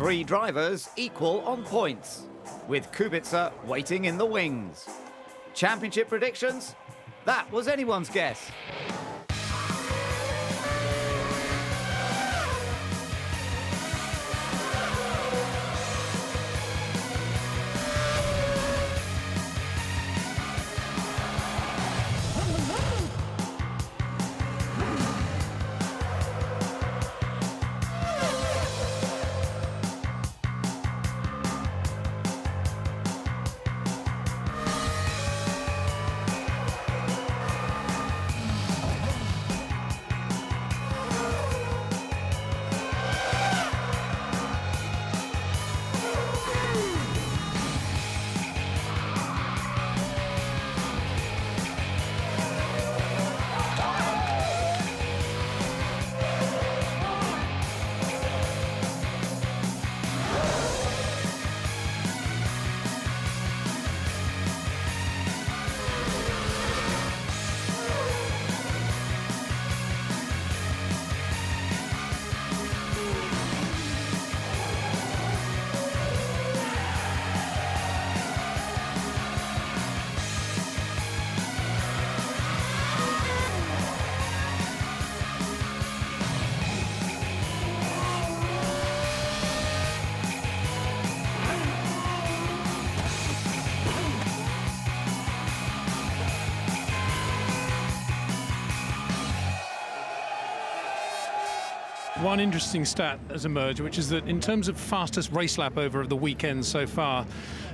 Three drivers equal on points, with Kubica waiting in the wings. Championship predictions? That was anyone's guess. One interesting stat has emerged, which is that in terms of fastest race lap over the weekend so far,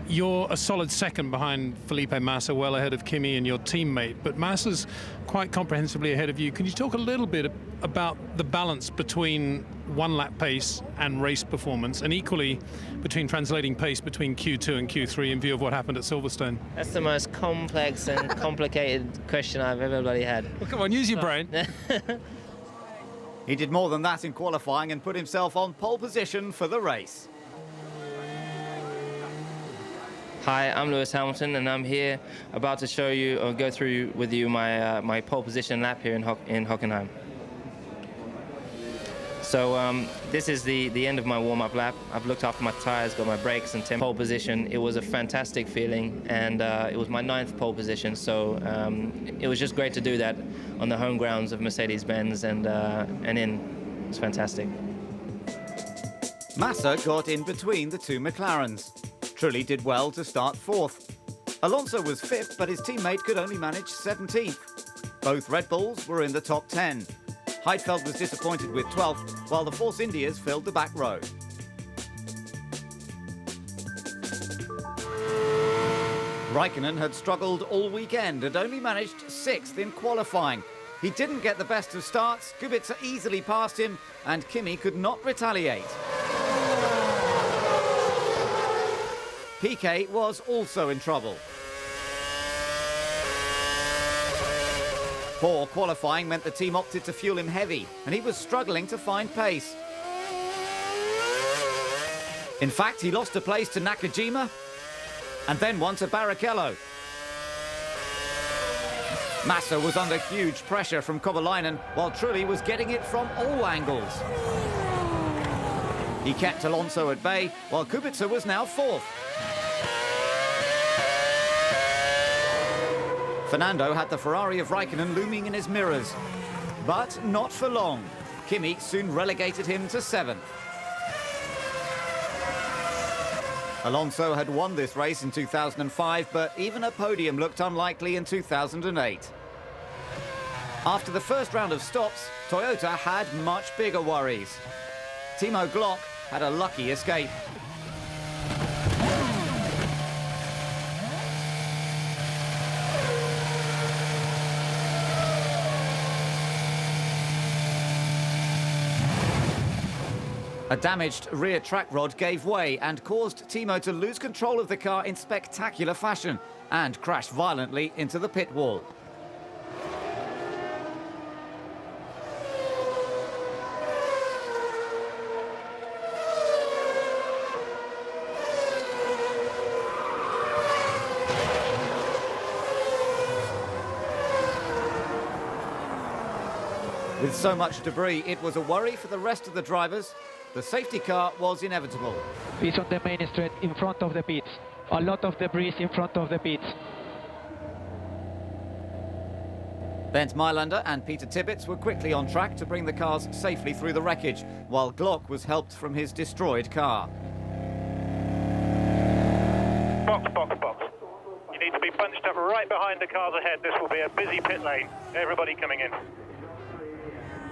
you're a solid second behind Felipe Massa, well ahead of Kimi and your teammate, but Massa's quite comprehensively ahead of you. Can you talk a little bit about the balance between one lap pace and race performance, and equally between translating pace between Q2 and Q3 in view of what happened at Silverstone? That's the most complex and complicated question I've ever bloody had. Well, come on, use your brain. He did more than that in qualifying and put himself on pole position for the race. Hi, I'm Lewis Hamilton, and I'm here about to show you or go through with you my my pole position lap here in Hockenheim. So this is the end of my warm-up lap. I've looked after my tires, got my brakes and pole position. It was a fantastic feeling, and it was my 9th pole position. So it was just great to do that on the home grounds of Mercedes-Benz, and it's fantastic. Massa got in between the two McLarens. Trulli did well to start 4th. Alonso was 5th, but his teammate could only manage 17th. Both Red Bulls were in the top 10. Heidfeld was disappointed with 12th, while the Force Indias filled the back row. Raikkonen had struggled all weekend and only managed 6th in qualifying. He didn't get the best of starts, Kubica easily passed him, and Kimi could not retaliate. Piquet was also in trouble. Poor qualifying meant the team opted to fuel him heavy, and he was struggling to find pace. In fact, he lost a place to Nakajima, and then one to Barrichello. Massa was under huge pressure from Kovalainen, while Trulli was getting it from all angles. He kept Alonso at bay, while Kubica was now 4th. Fernando had the Ferrari of Raikkonen looming in his mirrors, but not for long. Kimi soon relegated him to 7th. Alonso had won this race in 2005, but even a podium looked unlikely in 2008. After the first round of stops, Toyota had much bigger worries. Timo Glock had a lucky escape. A damaged rear track rod gave way and caused Timo to lose control of the car in spectacular fashion and crash violently into the pit wall. With so much debris, it was a worry for the rest of the drivers. the safety car was inevitable. He's on the main straight in front of the pits. A lot of debris in front of the pits. Bent Mailander and Peter Tibbets were quickly on track to bring the cars safely through the wreckage, while Glock was helped from his destroyed car. Box, box, box. You need to be bunched up right behind the cars ahead. This will be a busy pit lane. Everybody coming in.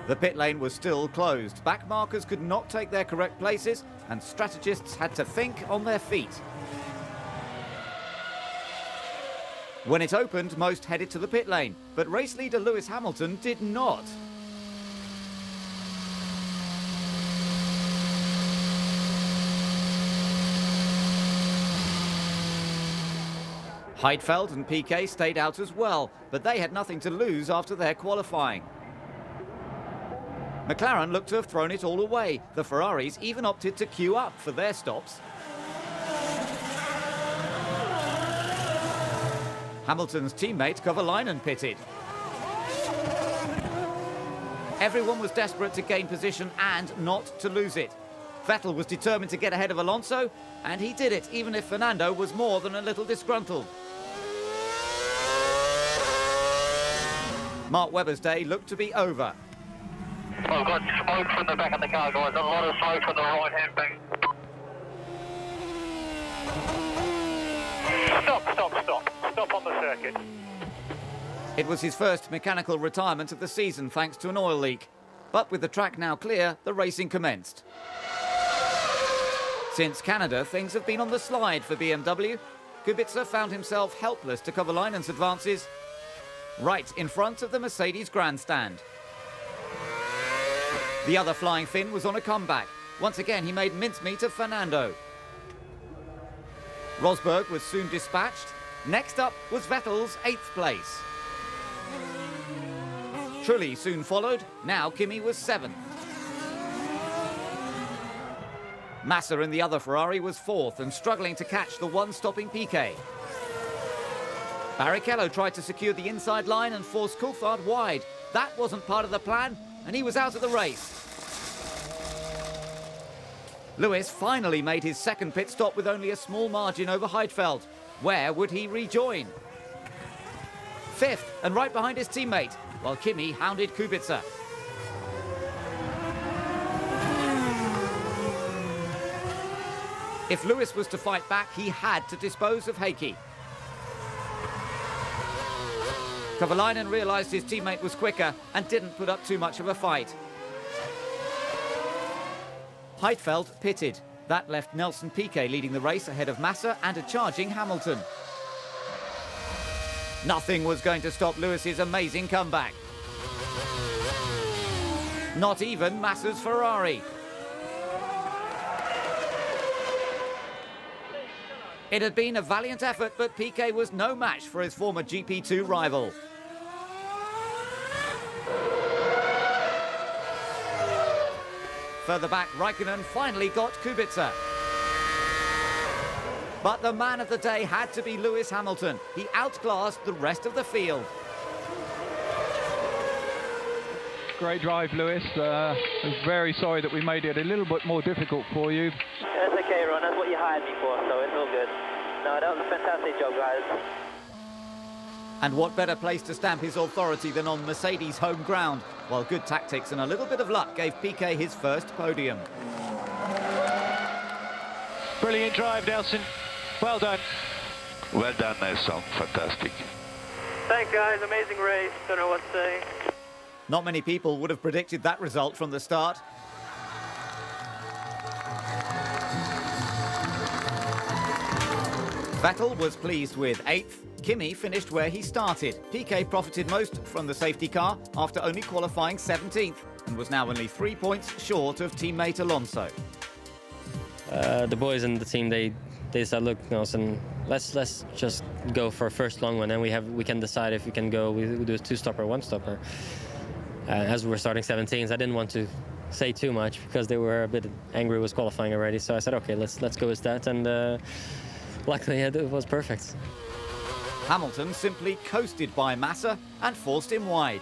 The pit lane was still closed. Back markers could not take their correct places, and strategists had to think on their feet. When it opened, most headed to the pit lane, but race leader Lewis Hamilton did not. Heidfeld and Piquet stayed out as well, but they had nothing to lose after their qualifying. McLaren looked to have thrown it all away. The Ferraris even opted to queue up for their stops. Hamilton's teammate Kovalainen pitted. Everyone was desperate to gain position and not to lose it. Vettel was determined to get ahead of Alonso, and he did it, even if Fernando was more than a little disgruntled. Mark Webber's day looked to be over. I've got smoke from the back of the car, guys. A lot of smoke from the right-hand bank. Stop, stop, stop. Stop on the circuit. It was his first mechanical retirement of the season thanks to an oil leak. But with the track now clear, the racing commenced. Since Canada, things have been on the slide for BMW. Kubica found himself helpless to Kovalainen's advances, right in front of the Mercedes grandstand. The other flying Finn was on a comeback. Once again, he made mincemeat of Fernando. Rosberg was soon dispatched. Next up was Vettel's 8th place. Trulli soon followed. Now Kimi was 7th. Massa in the other Ferrari was 4th and struggling to catch the one-stopping Piquet. Barrichello tried to secure the inside line and force Coulthard wide. That wasn't part of the plan, and he was out of the race. Lewis finally made his second pit stop with only a small margin over Heidfeld. Where would he rejoin? 5th, and right behind his teammate, while Kimi hounded Kubica. If Lewis was to fight back, he had to dispose of Heikki. Kovalainen realised his teammate was quicker and didn't put up too much of a fight. Heidfeld pitted. That left Nelson Piquet leading the race ahead of Massa and a charging Hamilton. Nothing was going to stop Lewis's amazing comeback. Not even Massa's Ferrari. It had been a valiant effort, but Piquet was no match for his former GP2 rival. Further back, Raikkonen finally got Kubica. But the man of the day had to be Lewis Hamilton. He outclassed the rest of the field. Great drive, Lewis. I'm very sorry that we made it a little bit more difficult for you. That's okay, Ron. That's what you hired me for, so it's all good. No, that was a fantastic job, guys. And what better place to stamp his authority than on Mercedes' home ground, while good tactics and a little bit of luck gave Piquet his first podium. Brilliant drive, Nelson. Well done. Well done, Nelson. Fantastic. Thanks, guys. Amazing race. Don't know what to say. Not many people would have predicted that result from the start. Vettel was pleased with 8th. Kimi finished where he started. Piquet profited most from the safety car after only qualifying 17th and was now only 3 points short of teammate Alonso. The boys in the team, they said, look, Nelson, let's just go for a first long one, and we can decide if we can go. We do a 2-stopper, 1-stopper. As we were starting 17th, I didn't want to say too much because they were a bit angry with qualifying already. So I said, okay, let's go with that, and luckily it was perfect. Hamilton simply coasted by Massa and forced him wide.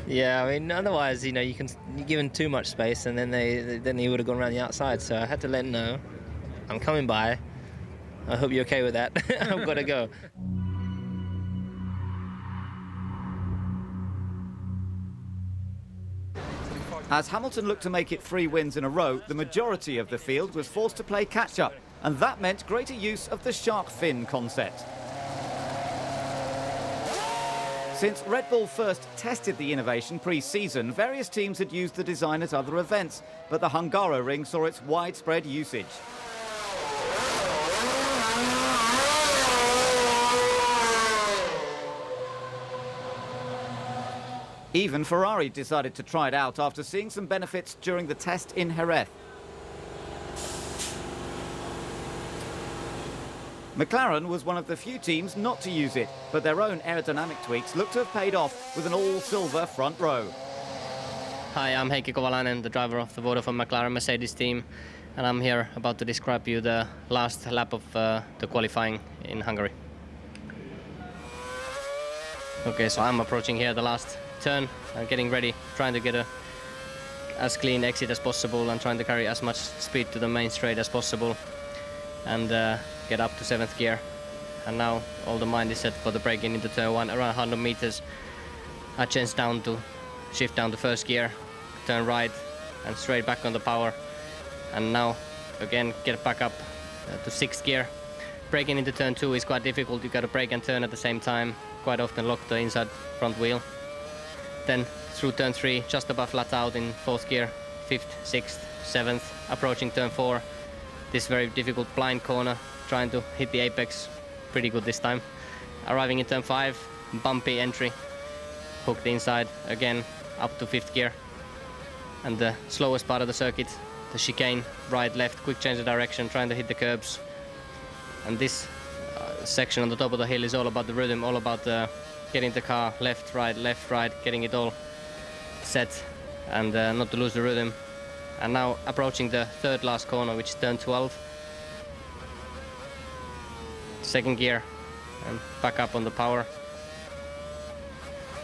Yeah, I mean, otherwise, you know, you're given too much space, and then he would have gone around the outside. So I had to let him know, I'm coming by. I hope you're okay with that. I've got to go. As Hamilton looked to make it 3 wins in a row, the majority of the field was forced to play catch-up, and that meant greater use of the shark fin concept. Since Red Bull first tested the innovation pre-season, various teams had used the design at other events, but the Hungaroring saw its widespread usage. Even Ferrari decided to try it out after seeing some benefits during the test in Jerez. McLaren was one of the few teams not to use it, but their own aerodynamic tweaks look to have paid off with an all-silver front row. Hi, I'm Heikki Kovalainen, the driver of the Vodafone McLaren Mercedes team, and I'm here about to describe you the last lap of the qualifying in Hungary. Okay, so I'm approaching here the last turn, getting ready, trying to get as clean exit as possible and trying to carry as much speed to the main straight as possible and get up to 7th gear. And now all the mind is set for the braking into turn 1, around 100 meters. I change down to shift down to 1st gear, turn right and straight back on the power, and now again get back up to 6th gear. Braking into turn 2 is quite difficult. You got to brake and turn at the same time, quite often lock the inside front wheel. Then through turn 3, just above flat out in 4th gear, 5th, 6th, 7th, approaching turn 4. This very difficult blind corner, trying to hit the apex, pretty good this time. Arriving in turn 5, bumpy entry, hook the inside, again up to 5th gear. And the slowest part of the circuit, the chicane, right, left, quick change of direction, trying to hit the curbs. And this section on the top of the hill is all about the rhythm, all about getting the car left, right, getting it all set and not to lose the rhythm. And now approaching the 3rd last corner, which is turn 12. 2nd gear and back up on the power.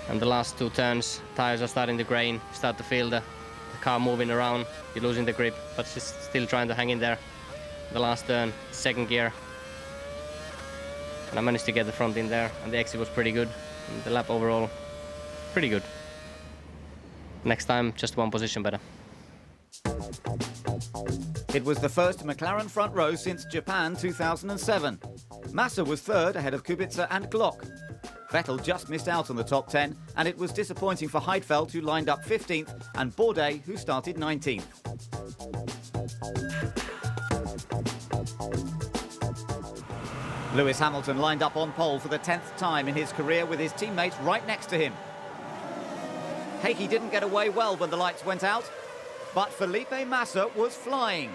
And the last 2 turns, tires are starting to grain, start to feel the car moving around. You're losing the grip, but just still trying to hang in there. The last turn, 2nd gear. And I managed to get the front in there, and the exit was pretty good. And the lap overall, pretty good. Next time, just 1 position better. It was the first McLaren front row since Japan 2007. Massa was 3rd ahead of Kubica and Glock. Vettel just missed out on the top 10, and it was disappointing for Heidfeld, who lined up 15th, and Bourdais, who started 19th. Lewis Hamilton lined up on pole for the 10th time in his career with his teammate right next to him. Heikki didn't get away well when the lights went out, but Felipe Massa was flying.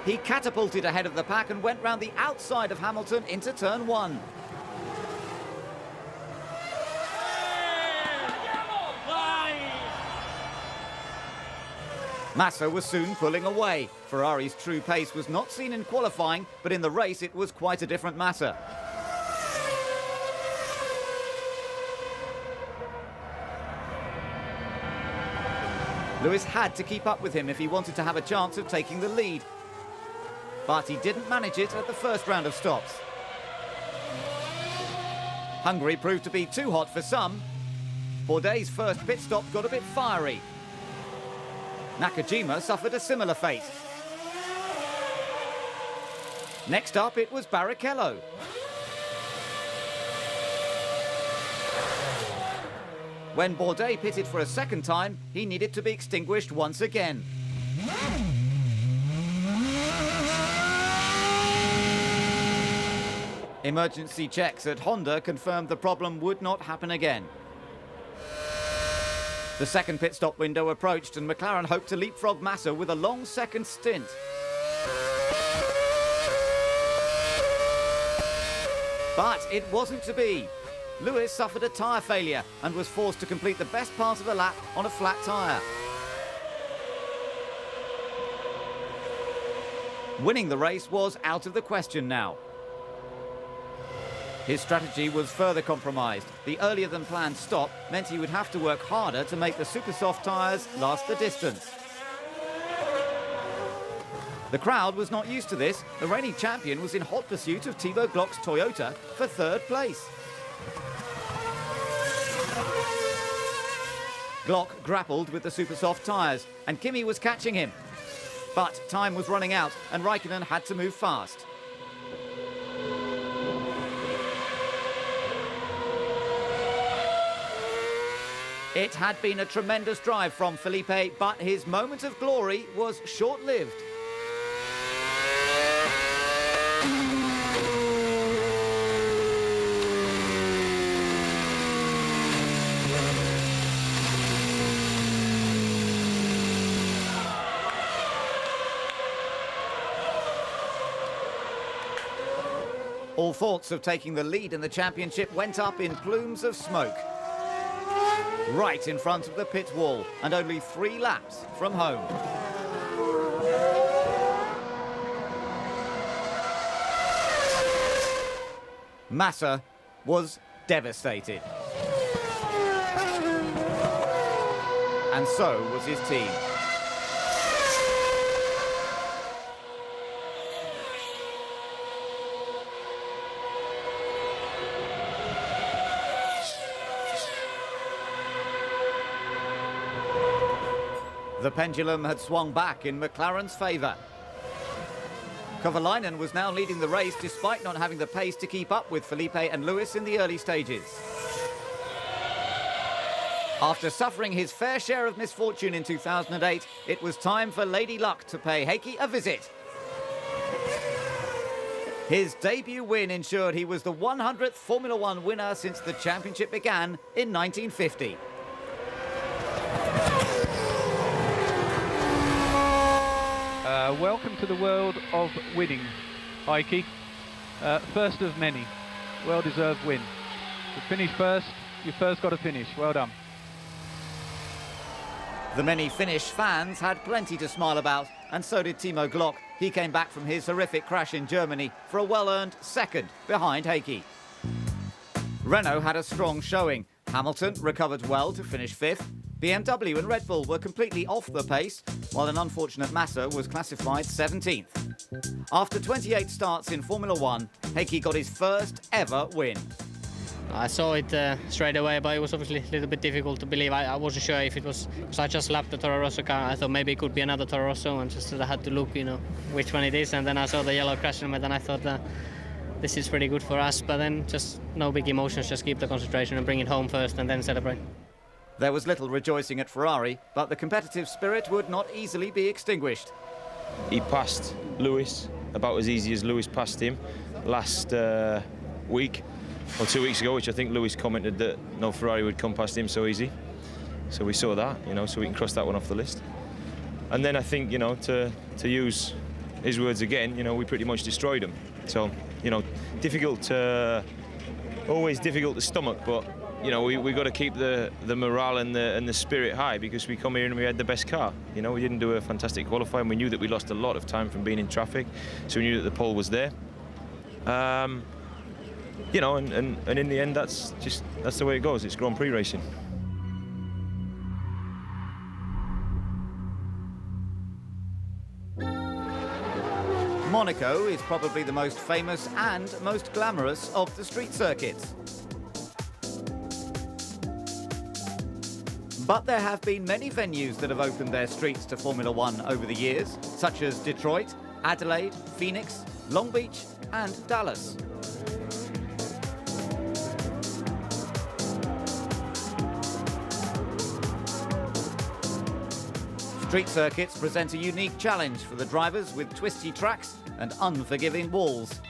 He catapulted ahead of the pack and went round the outside of Hamilton into turn 1. Massa was soon pulling away. Ferrari's true pace was not seen in qualifying, but in the race it was quite a different matter. Lewis had to keep up with him if he wanted to have a chance of taking the lead. But he didn't manage it at the first round of stops. Hungary proved to be too hot for some. Bourdais' first pit stop got a bit fiery. Nakajima suffered a similar fate. Next up, it was Barrichello. When Bourdais pitted for a 2nd time, he needed to be extinguished once again. Emergency checks at Honda confirmed the problem would not happen again. The 2nd pit stop window approached, and McLaren hoped to leapfrog Massa with a long 2nd stint. But it wasn't to be. Lewis suffered a tyre failure and was forced to complete the best part of the lap on a flat tyre. Winning the race was out of the question now. His strategy was further compromised. The earlier than planned stop meant he would have to work harder to make the super soft tyres last the distance. The crowd was not used to this. The reigning champion was in hot pursuit of Timo Glock's Toyota for third place. Glock grappled with the super soft tyres and Kimi was catching him. But time was running out and Raikkonen had to move fast. It had been a tremendous drive from Felipe, but his moment of glory was short-lived. All thoughts of taking the lead in the championship went up in plumes of smoke. Right in front of the pit wall, and only 3 laps from home. Massa was devastated. And so was his team. The pendulum had swung back in McLaren's favour. Kovalainen was now leading the race despite not having the pace to keep up with Felipe and Lewis in the early stages. After suffering his fair share of misfortune in 2008, it was time for Lady Luck to pay Heikki a visit. His debut win ensured he was the 100th Formula One winner since the championship began in 1950. Welcome to the world of winning, Heikki. First of many. Well-deserved win. To finish first, you first got to finish. Well done. The many Finnish fans had plenty to smile about, and so did Timo Glock. He came back from his horrific crash in Germany for a well-earned second behind Heikki. Renault had a strong showing. Hamilton recovered well to finish 5th. BMW and Red Bull were completely off the pace, while an unfortunate Massa was classified 17th. After 28 starts in Formula One, Heikki got his first ever win. I saw it straight away, but it was obviously a little bit difficult to believe. I wasn't sure if it was, because I just lapped the Toro Rosso car. I thought maybe it could be another Toro Rosso, and just I had to look, which one it is. And then I saw the yellow crash helmet, and I thought this is pretty good for us. But then just no big emotions, just keep the concentration and bring it home first, and then celebrate. There was little rejoicing at Ferrari, but the competitive spirit would not easily be extinguished. He passed Lewis about as easy as Lewis passed him last week, or 2 weeks ago, which I think Lewis commented that no Ferrari would come past him so easy. So we saw that, so we can cross that one off the list. And then I think, to use his words again, we pretty much destroyed him. So, always difficult to stomach, but we got to keep the morale and the spirit high, because we come here and we had the best car. We didn't do a fantastic qualifying. We knew that we lost a lot of time from being in traffic, so we knew that the pole was there. And in the end, that's the way it goes. It's Grand Prix racing. Monaco is probably the most famous and most glamorous of the street circuits. But there have been many venues that have opened their streets to Formula One over the years, such as Detroit, Adelaide, Phoenix, Long Beach and Dallas. Street circuits present a unique challenge for the drivers with twisty tracks and unforgiving walls.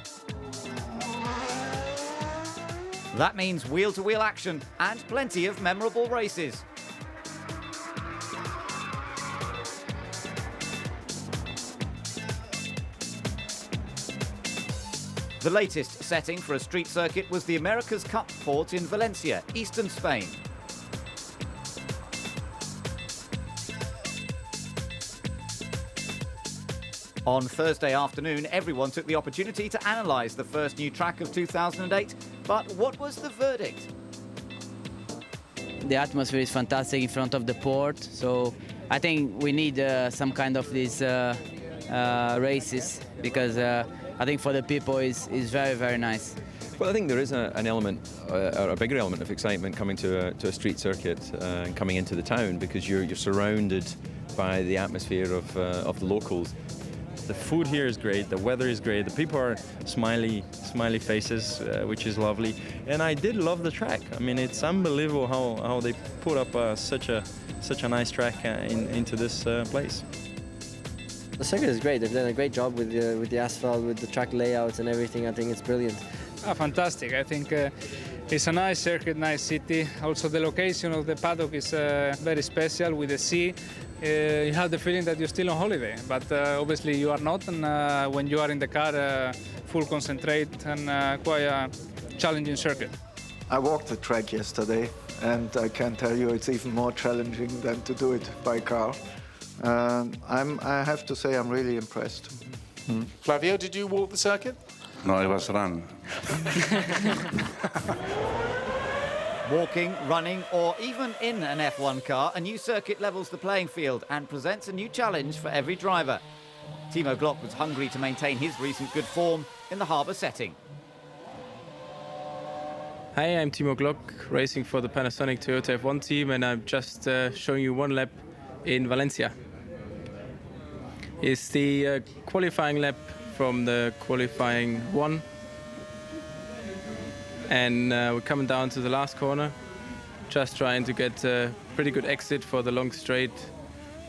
That means wheel-to-wheel action and plenty of memorable races. The latest setting for a street circuit was the America's Cup port in Valencia, eastern Spain. On Thursday afternoon, everyone took the opportunity to analyse the first new track of 2008. But what was the verdict? The atmosphere is fantastic in front of the port, so I think we need some kind of these races, because I think for the people is very, very nice. Well, I think there is an element, a bigger element of excitement coming to a street circuit and coming into the town, because you're surrounded by the atmosphere of the locals. The food here is great, the weather is great, the people are smiley faces, which is lovely. And I did love the track. I mean, it's unbelievable how they put up such a nice track into this place. The circuit is great. They've done a great job with the asphalt, with the track layouts and everything. I think it's brilliant. Fantastic. I think it's a nice circuit, nice city. Also the location of the paddock is very special with the sea. You have the feeling that you're still on holiday, but obviously you are not, and when you are in the car, full concentrate and quite a challenging circuit. I walked the track yesterday, and I can tell you it's even more challenging than to do it by car. I have to say I'm really impressed. Flavio, did you walk the circuit? No, it was run. Walking, running, or even in an F1 car, a new circuit levels the playing field and presents a new challenge for every driver. Timo Glock was hungry to maintain his recent good form in the harbour setting. Hi, I'm Timo Glock, racing for the Panasonic Toyota F1 team, and I'm just showing you one lap in Valencia. It's the qualifying lap from the qualifying one. And we're coming down to the last corner, just trying to get a pretty good exit for the long straight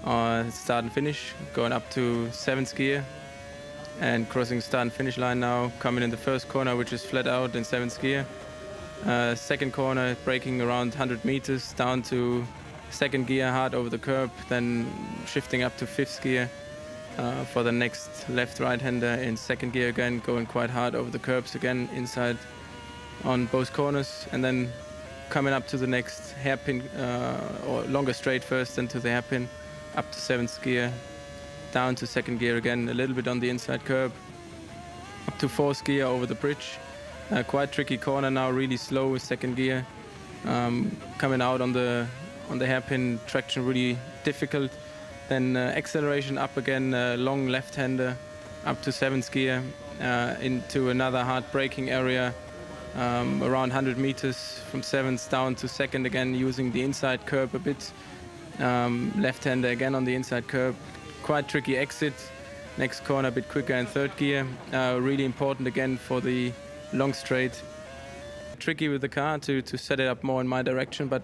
start and finish, going up to 7th gear and crossing start and finish line now, coming in the first corner, which is flat out in 7th gear. Second corner, braking around 100 meters down to 2nd gear, hard over the curb, then shifting up to 5th gear for the next left-right-hander in 2nd gear again, going quite hard over the curbs again inside on both corners, and then coming up to the next hairpin or longer straight first, then to the hairpin, up to 7th gear, down to 2nd gear again, a little bit on the inside curb, up to 4th gear over the bridge. Quite tricky corner now, really slow with 2nd gear. Coming out on the hairpin, traction really difficult. Then acceleration up again, long left-hander, up to 7th gear, into another hard braking area. Around 100 meters from 7th down to 2nd again, using the inside curb a bit. Left-hander again on the inside curb. Quite tricky exit. Next corner a bit quicker in 3rd gear. Really important again for the long straight. Tricky with the car to set it up more in my direction, but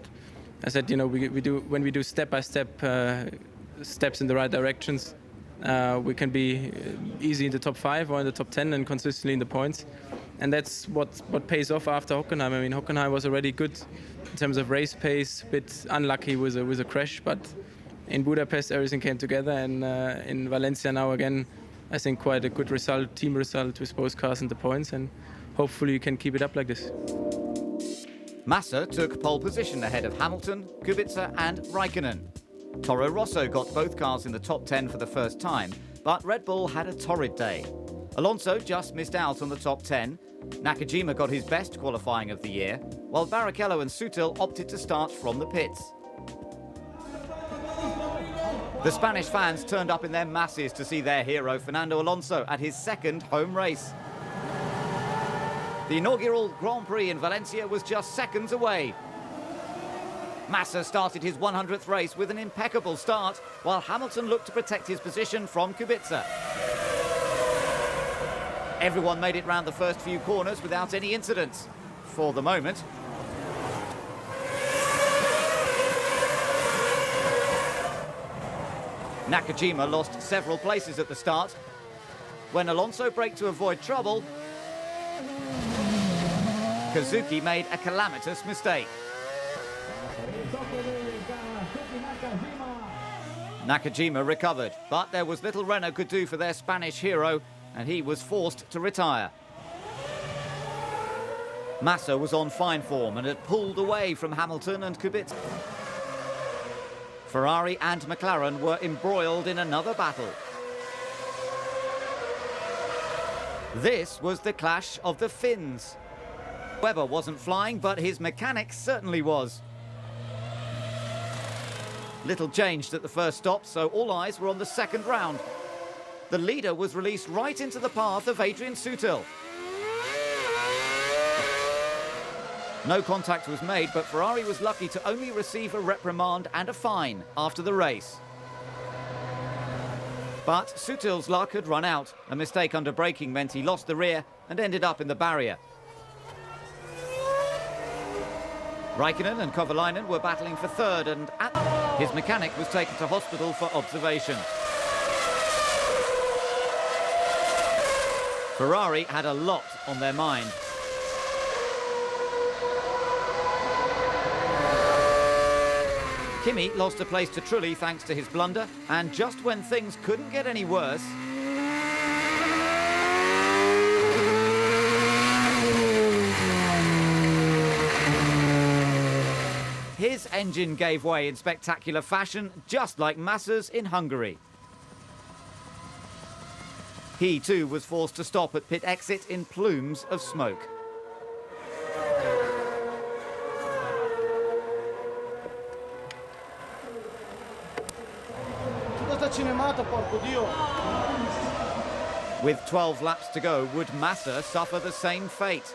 I said, you know, when we do step-by-step steps in the right directions, we can be easy in the top 5 or in the top 10 and consistently in the points. And that's what pays off after Hockenheim. I mean, Hockenheim was already good in terms of race pace, a bit unlucky with a crash, but in Budapest everything came together, and in Valencia now again, I think quite a good result, team result with both cars in the points, and hopefully you can keep it up like this. Massa took pole position ahead of Hamilton, Kubica and Raikkonen. Toro Rosso got both cars in the top 10 for the first time, but Red Bull had a torrid day. Alonso just missed out on the top 10. Nakajima got his best qualifying of the year, while Barrichello and Sutil opted to start from the pits. The Spanish fans turned up in their masses to see their hero Fernando Alonso at his 2nd home race. The inaugural Grand Prix in Valencia was just seconds away. Massa started his 100th race with an impeccable start, while Hamilton looked to protect his position from Kubica. Everyone made it round the first few corners without any incidents, for the moment. Nakajima lost several places at the start. When Alonso braked to avoid trouble, Kazuki made a calamitous mistake. Nakajima recovered, but there was little Renault could do for their Spanish hero, and he was forced to retire. Massa was on fine form and had pulled away from Hamilton and Kubica. Ferrari and McLaren were embroiled in another battle. This was the clash of the Finns. Webber wasn't flying, but his mechanic certainly was. Little changed at the first stop, so all eyes were on the second round. The leader was released right into the path of Adrian Sutil. No contact was made, but Ferrari was lucky to only receive a reprimand and a fine after the race. But Sutil's luck had run out. A mistake under braking meant he lost the rear and ended up in the barrier. Raikkonen and Kovalainen were battling for third, and his mechanic was taken to hospital for observation. Ferrari had a lot on their mind. Kimi lost a place to Trulli thanks to his blunder, and just when things couldn't get any worse, his engine gave way in spectacular fashion, just like Massa's in Hungary. He too was forced to stop at pit exit in plumes of smoke. With 12 laps to go, would Massa suffer the same fate?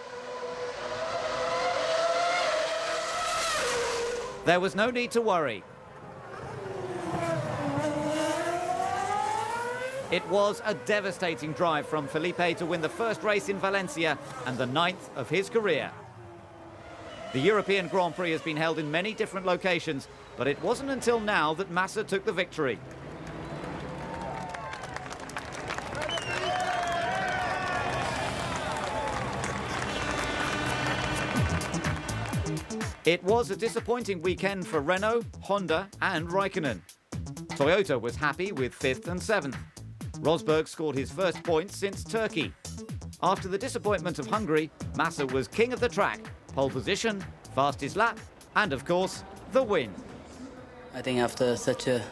There was no need to worry. It was a devastating drive from Felipe to win the first race in Valencia and the 9th of his career. The European Grand Prix has been held in many different locations, but it wasn't until now that Massa took the victory. It was a disappointing weekend for Renault, Honda and Raikkonen. Toyota was happy with 5th and 7th. Rosberg scored his first points since Turkey. After the disappointment of Hungary, Massa was king of the track, pole position, fastest lap, and of course, the win. I think after such a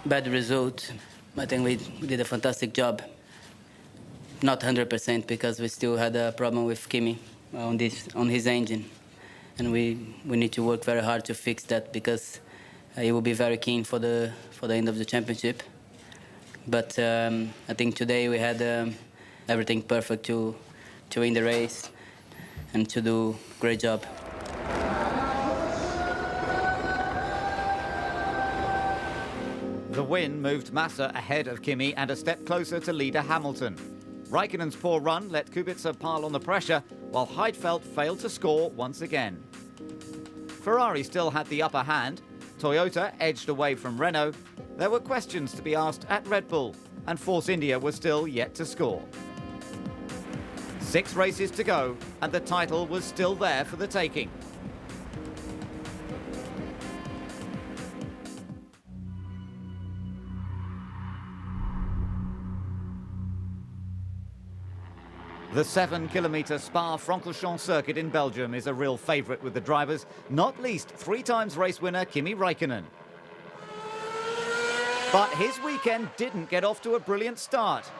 bad result, I think we did a fantastic job. Not 100% because we still had a problem with Kimi on his engine. And we need to work very hard to fix that because he will be very keen for the end of the championship. But I think today we had everything perfect to win the race and to do a great job. The win moved Massa ahead of Kimi and a step closer to leader Hamilton. Raikkonen's poor run let Kubica pile on the pressure, while Heidfeld failed to score once again. Ferrari still had the upper hand. Toyota edged away from Renault. There were questions to be asked at Red Bull, and Force India was still yet to score. 6 races to go, and the title was still there for the taking. The 7-kilometre Spa-Francorchamps circuit in Belgium is a real favourite with the drivers, not least 3 times race winner Kimi Raikkonen. But his weekend didn't get off to a brilliant start.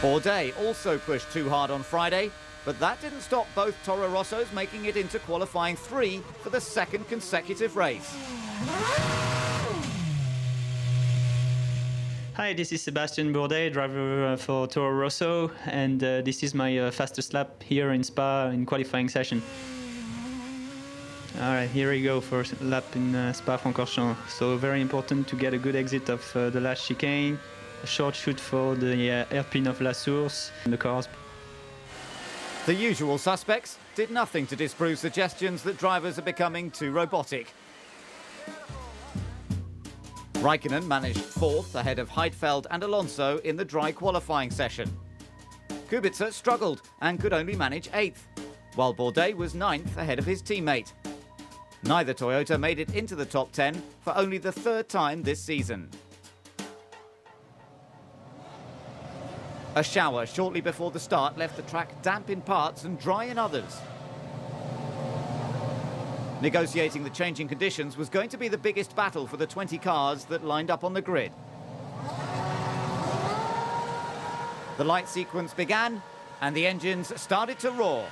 Bourdais also pushed too hard on Friday, but that didn't stop both Toro Rossos making it into qualifying 3 for the 2nd consecutive race. Hi, this is Sebastian Bourdais, driver for Toro Rosso, and this is my fastest lap here in Spa in qualifying session. All right, here we go for a lap in Spa-Francorchamps. So very important to get a good exit of the last chicane, a short shoot for the hairpin of La Source, and the cars. The usual suspects did nothing to disprove suggestions that drivers are becoming too robotic. Raikkonen managed 4th ahead of Heidfeld and Alonso in the dry qualifying session. Kubica struggled and could only manage 8th, while Bourdais was 9th ahead of his teammate. Neither Toyota made it into the top 10 for only the 3rd time this season. A shower shortly before the start left the track damp in parts and dry in others. Negotiating the changing conditions was going to be the biggest battle for the 20 cars that lined up on the grid. The light sequence began, and the engines started to roar.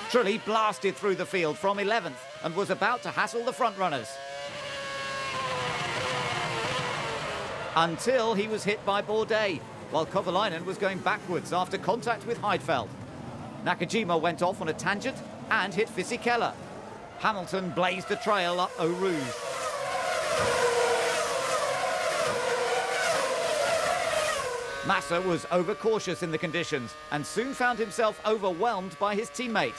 Trulli blasted through the field from 11th and was about to hassle the front runners. Until he was hit by Bourdais, while Kovalainen was going backwards after contact with Heidfeld. Nakajima went off on a tangent and hit Fisichella. Hamilton blazed a trail up Eau Rouge. Massa was overcautious in the conditions and soon found himself overwhelmed by his teammate.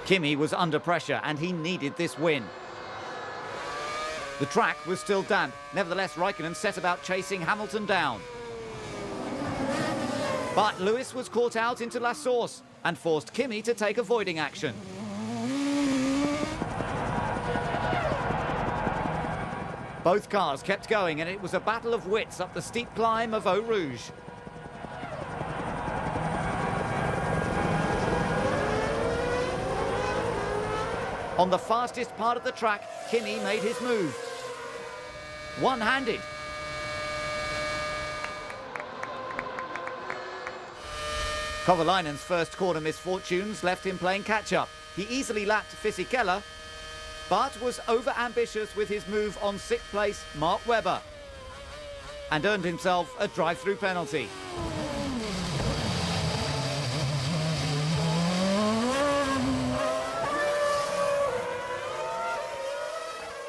Kimi was under pressure and he needed this win. The track was still damp. Nevertheless, Raikkonen set about chasing Hamilton down. But Lewis was caught out into La Source and forced Kimi to take avoiding action. Both cars kept going and it was a battle of wits up the steep climb of Eau Rouge. On the fastest part of the track, Kimi made his move. One-handed. Kovalainen's first corner misfortunes left him playing catch-up. He easily lapped Fisichella, but was over-ambitious with his move on 6th place Mark Webber and earned himself a drive-through penalty.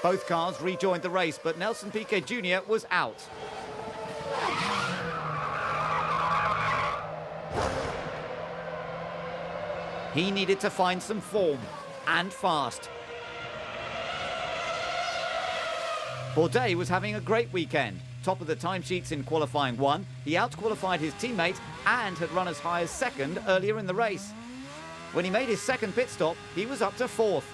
Both cars rejoined the race, but Nelson Piquet Jr. was out. He needed to find some form, and fast. Bourdais was having a great weekend. Top of the timesheets in qualifying 1, he out-qualified his teammate and had run as high as 2nd earlier in the race. When he made his second pit stop, he was up to 4th.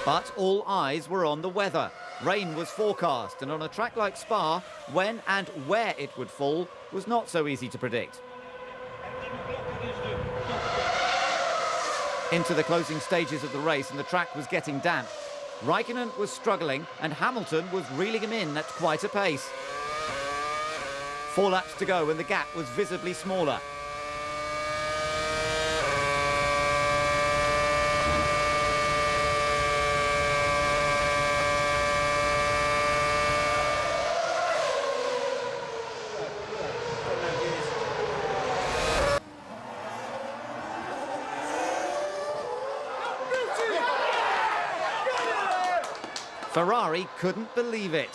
But all eyes were on the weather. Rain was forecast, and on a track like Spa, when and where it would fall was not so easy to predict. Into the closing stages of the race, and the track was getting damp. Raikkonen was struggling, and Hamilton was reeling him in at quite a pace. 4 laps to go, and the gap was visibly smaller. Ferrari couldn't believe it.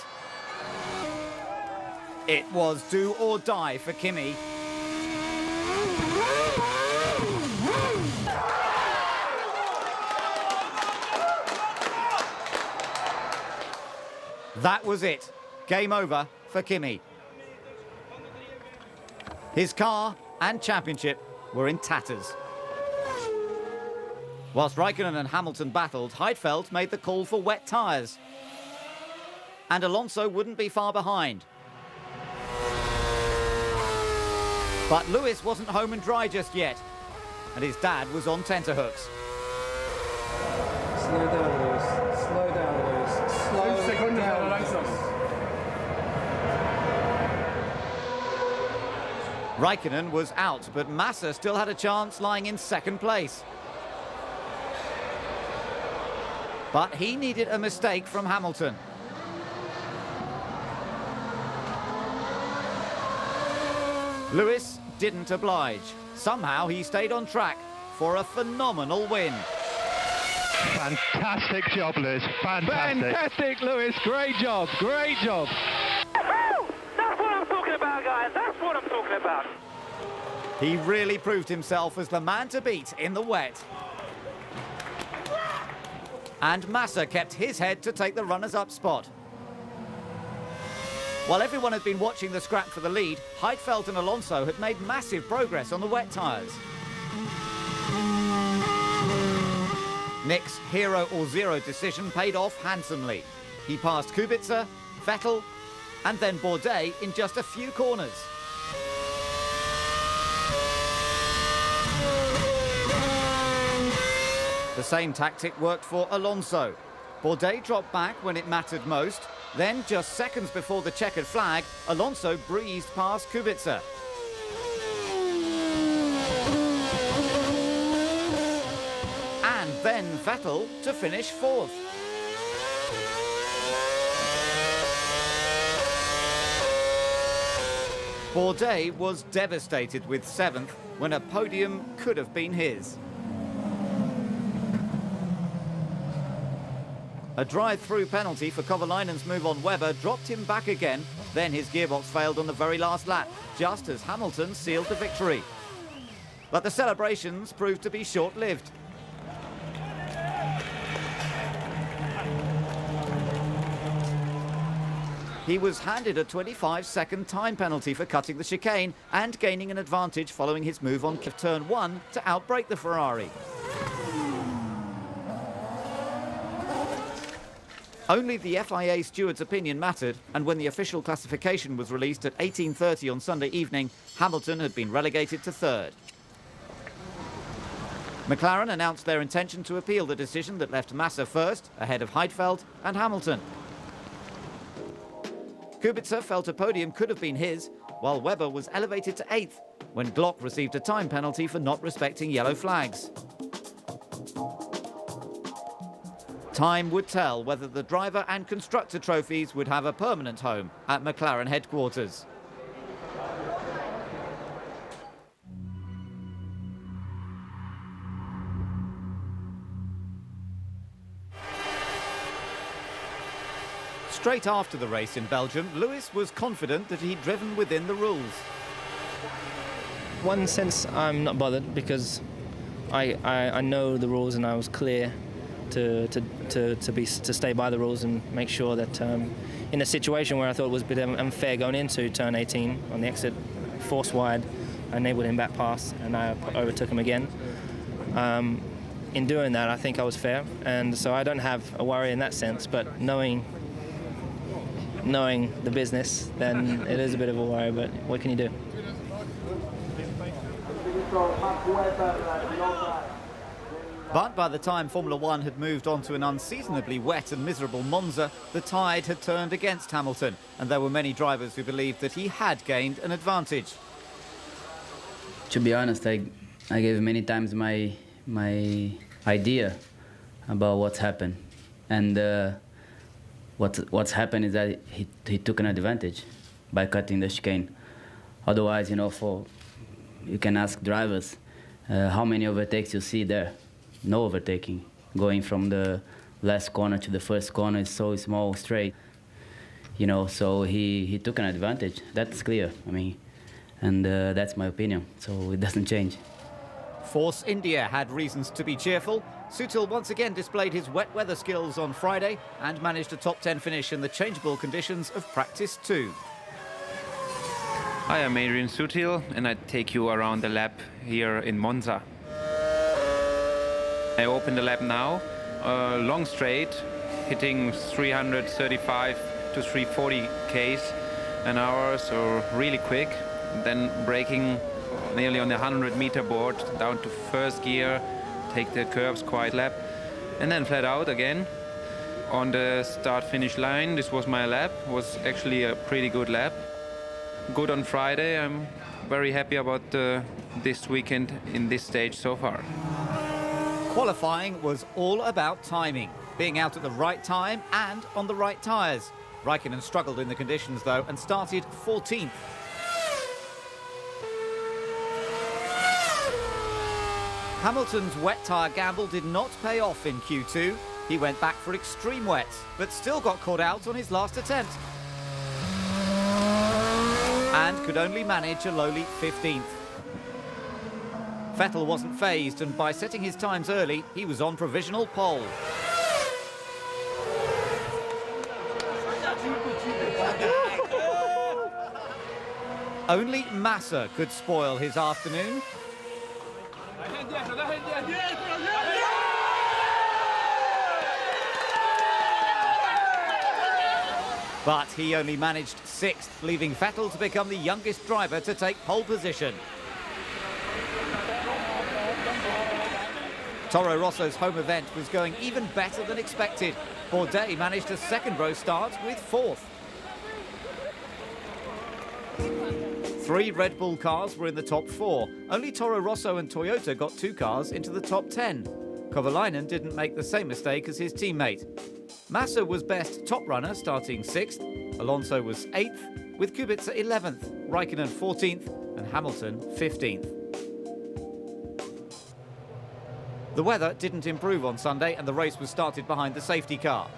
It was do or die for Kimi. That was it. Game over for Kimi. His car and championship were in tatters. Whilst Raikkonen and Hamilton battled, Heidfeld made the call for wet tyres. And Alonso wouldn't be far behind. But Lewis wasn't home and dry just yet, and his dad was on tenterhooks. Slow down, Lewis. Slow down, Lewis. Slow down. Raikkonen was out, but Massa still had a chance, lying in 2nd place. But he needed a mistake from Hamilton. Lewis didn't oblige. Somehow he stayed on track for a phenomenal win. Fantastic job, Lewis. Fantastic. Fantastic, Lewis. Great job. Great job. That's what I'm talking about, guys. That's what I'm talking about. He really proved himself as the man to beat in the wet. And Massa kept his head to take the runners-up spot. While everyone had been watching the scrap for the lead, Heidfeld and Alonso had made massive progress on the wet tyres. Nick's hero or zero decision paid off handsomely. He passed Kubica, Vettel, and then Bourdais in just a few corners. The same tactic worked for Alonso. Bourdais dropped back when it mattered most. Then, just seconds before the checkered flag, Alonso breezed past Kubica. And then Vettel to finish fourth. Bourdais was devastated with seventh when a podium could have been his. A drive-through penalty for Kovalainen's move on Webber dropped him back again. Then his gearbox failed on the very last lap, just as Hamilton sealed the victory. But the celebrations proved to be short-lived. He was handed a 25-second time penalty for cutting the chicane and gaining an advantage following his move on turn 1 to outbrake the Ferrari. Only the FIA steward's opinion mattered, and when the official classification was released at 18:30 on Sunday evening, Hamilton had been relegated to third. McLaren announced their intention to appeal the decision that left Massa first, ahead of Heidfeld and Hamilton. Kubica felt a podium could have been his, while Webber was elevated to 8th, when Glock received a time penalty for not respecting yellow flags. Time would tell whether the driver and constructor trophies would have a permanent home at McLaren headquarters. Straight after the race in Belgium, Lewis was confident that he'd driven within the rules. One sense, I'm not bothered because I know the rules and I was clear to stay by the rules and make sure that in a situation where I thought it was a bit unfair going into turn 18 on the exit, force wide, I enabled him back pass and I overtook him again. In doing that, I think I was fair, and so I don't have a worry in that sense, but knowing the business, then it is a bit of a worry, but what can you do? But by the time Formula One had moved on to an unseasonably wet and miserable Monza, the tide had turned against Hamilton, and there were many drivers who believed that he had gained an advantage. To be honest, I gave many times my idea about what's happened, and what's happened is that he took an advantage by cutting the chicane. Otherwise, you can ask drivers how many overtakes you see there. No overtaking. Going from the last corner to the first corner is so small, straight. So he took an advantage. That's clear. And that's my opinion. So it doesn't change. Force India had reasons to be cheerful. Sutil once again displayed his wet weather skills on Friday and managed a top 10 finish in the changeable conditions of practice 2. Hi, I'm Adrian Sutil, and I take you around the lap here in Monza. I open the lap now, long straight, hitting 335 to 340 k's an hour, so really quick. Then braking nearly on the 100-meter board down to first gear, take the curbs quite lap, and then flat out again on the start-finish line. This was my lap. It was actually a pretty good lap. Good on Friday. I'm very happy about this weekend in this stage so far. Qualifying was all about timing, being out at the right time and on the right tyres. Raikkonen struggled in the conditions though and started 14th. Hamilton's wet tyre gamble did not pay off in Q2. He went back for extreme wets, but still got caught out on his last attempt. And could only manage a lowly 15th. Vettel wasn't fazed, and by setting his times early, he was on provisional pole. Only Massa could spoil his afternoon. But he only managed 6th, leaving Vettel to become the youngest driver to take pole position. Toro Rosso's home event was going even better than expected. Partie managed a second-row start with 4th. 3 Red Bull cars were in the top 4. Only Toro Rosso and Toyota got 2 cars into the top 10. Kovalainen didn't make the same mistake as his teammate. Massa was best top runner, starting 6th. Alonso was 8th, with Kubica 11th, Raikkonen 14th, and Hamilton 15th. The weather didn't improve on Sunday and the race was started behind the safety car.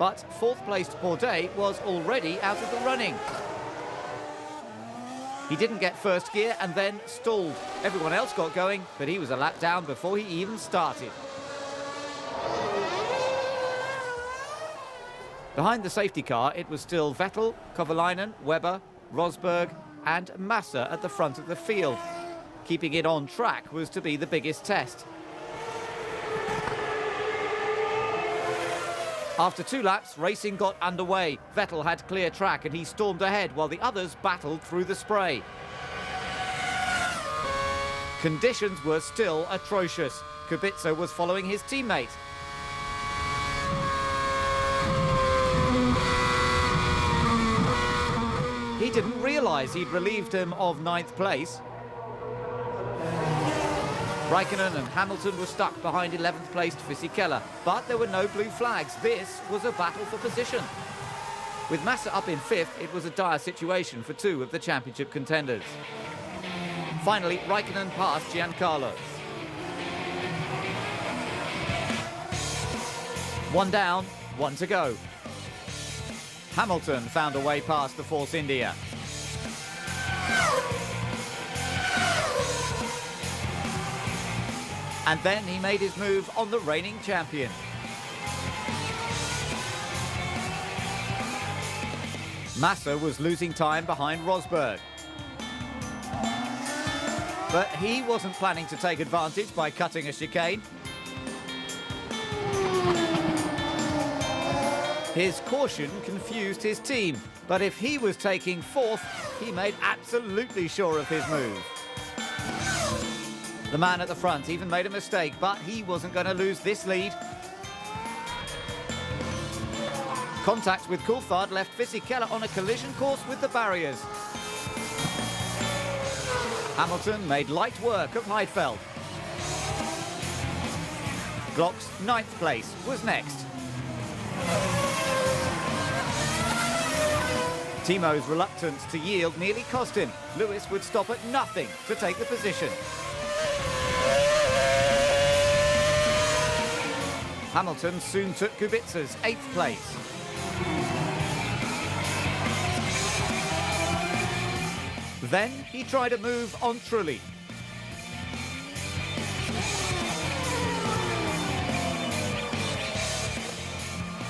But 4th-placed Partie was already out of the running. He didn't get first gear and then stalled. Everyone else got going, but he was a lap down before he even started. Behind the safety car, it was still Vettel, Kovalainen, Webber, Rosberg and Massa at the front of the field. Keeping it on track was to be the biggest test. After 2 laps, racing got underway. Vettel had clear track and he stormed ahead while the others battled through the spray. Conditions were still atrocious. Kubica was following his teammate. He didn't realise he'd relieved him of 9th place. Raikkonen and Hamilton were stuck behind 11th placed Fisichella, but there were no blue flags. This was a battle for position. With Massa up in 5th, it was a dire situation for 2 of the championship contenders. Finally, Raikkonen passed Giancarlo. 1 down, 1 to go. Hamilton found a way past the Force India. And then he made his move on the reigning champion. Massa was losing time behind Rosberg. But he wasn't planning to take advantage by cutting a chicane. His caution confused his team, but if he was taking 4th, he made absolutely sure of his move. The man at the front even made a mistake, but he wasn't going to lose this lead. Contact with Coulthard left Fisichella on a collision course with the barriers. Hamilton made light work of Heidfeld. Glock's 9th place was next. Timo's reluctance to yield nearly cost him. Lewis would stop at nothing to take the position. Hamilton soon took Kubica's 8th place. Then he tried a move on Trulli.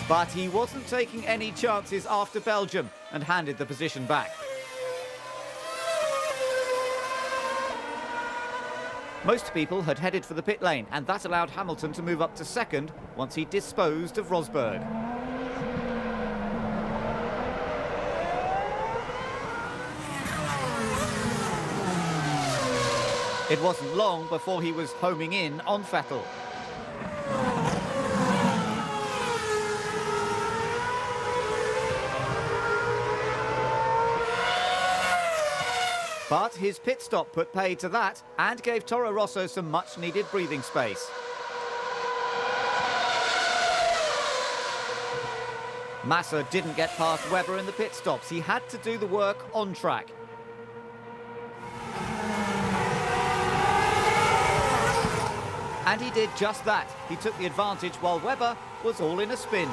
But he wasn't taking any chances after Belgium and handed the position back. Most people had headed for the pit lane, and that allowed Hamilton to move up to 2nd once he disposed of Rosberg. It wasn't long before he was homing in on Vettel. But his pit stop put paid to that and gave Toro Rosso some much-needed breathing space. Massa didn't get past Webber in the pit stops. He had to do the work on track. And he did just that. He took the advantage while Webber was all in a spin.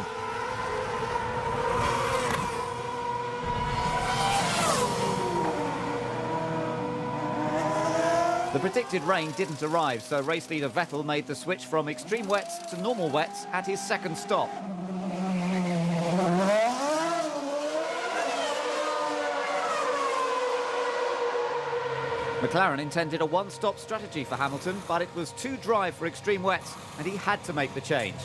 The predicted rain didn't arrive, so race leader Vettel made the switch from extreme wets to normal wets at his 2nd stop. McLaren intended a one-stop strategy for Hamilton, but it was too dry for extreme wets, and he had to make the change.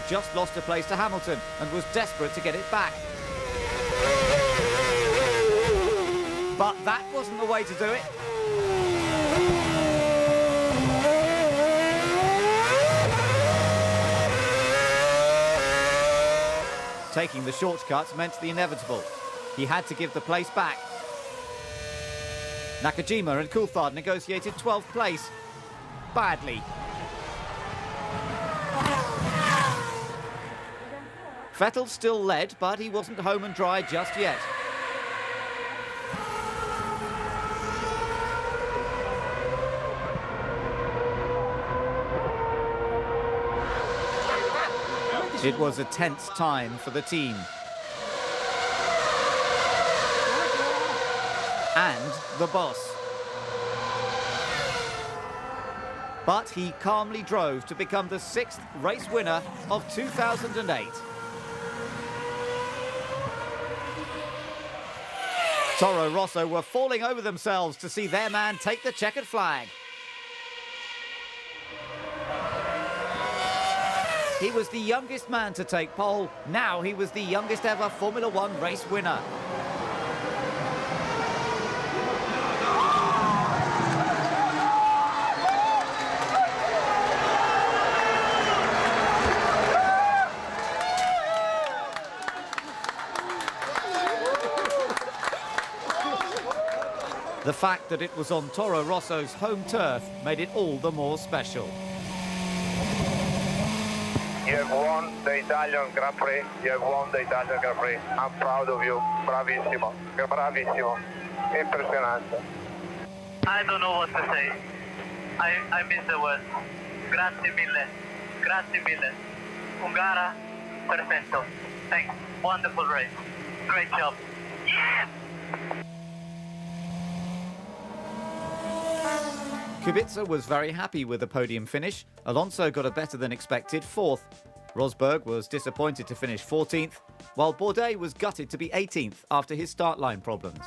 had just lost a place to Hamilton and was desperate to get it back. But that wasn't the way to do it. Taking the shortcuts meant the inevitable. He had to give the place back. Nakajima and Coulthard negotiated 12th place. Badly. Vettel still led, but he wasn't home and dry just yet. It was a tense time for the team. And the boss. But he calmly drove to become the 6th race winner of 2008. Toro Rosso were falling over themselves to see their man take the checkered flag. He was the youngest man to take pole. Now he was the youngest ever Formula One race winner. The fact that it was on Toro Rosso's home turf made it all the more special. You have won the Italian Grand Prix. You have won the Italian Grand Prix. I'm proud of you. Bravissimo. Bravissimo. Impressionante. I don't know what to say. I miss the words. Grazie mille. Grazie mille. Ungara, perfetto. Thanks. Wonderful race. Great job. Yeah! Kubica was very happy with the podium finish. Alonso got a better than expected 4th. Rosberg was disappointed to finish 14th, while Bourdais was gutted to be 18th after his start line problems.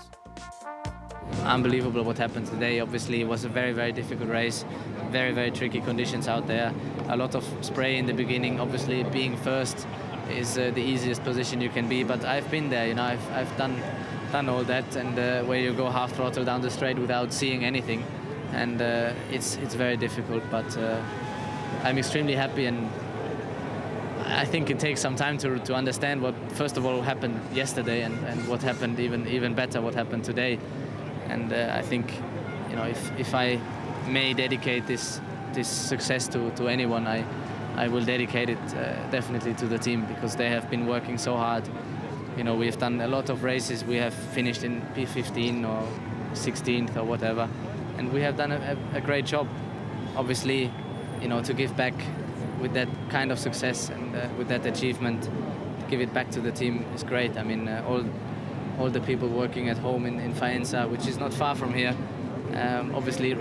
Unbelievable what happened today. Obviously it was a very, very difficult race. Very, very tricky conditions out there. A lot of spray in the beginning. Obviously being first is the easiest position you can be, but I've been there, you know, I've done all that, and where you go half throttle down the straight without seeing anything. And it's very difficult, but I'm extremely happy, and I think it takes some time to understand what first of all happened yesterday and what happened even better what happened today. And I think, you know, if I may dedicate this success to anyone, I will dedicate it definitely to the team, because they have been working so hard. You know, we've done a lot of races. We have finished in P15 or 16th or whatever. And we have done a great job. Obviously, you know, to give back with that kind of success and with that achievement, give it back to the team is great. I mean, all the people working at home in Faenza, which is not far from here, obviously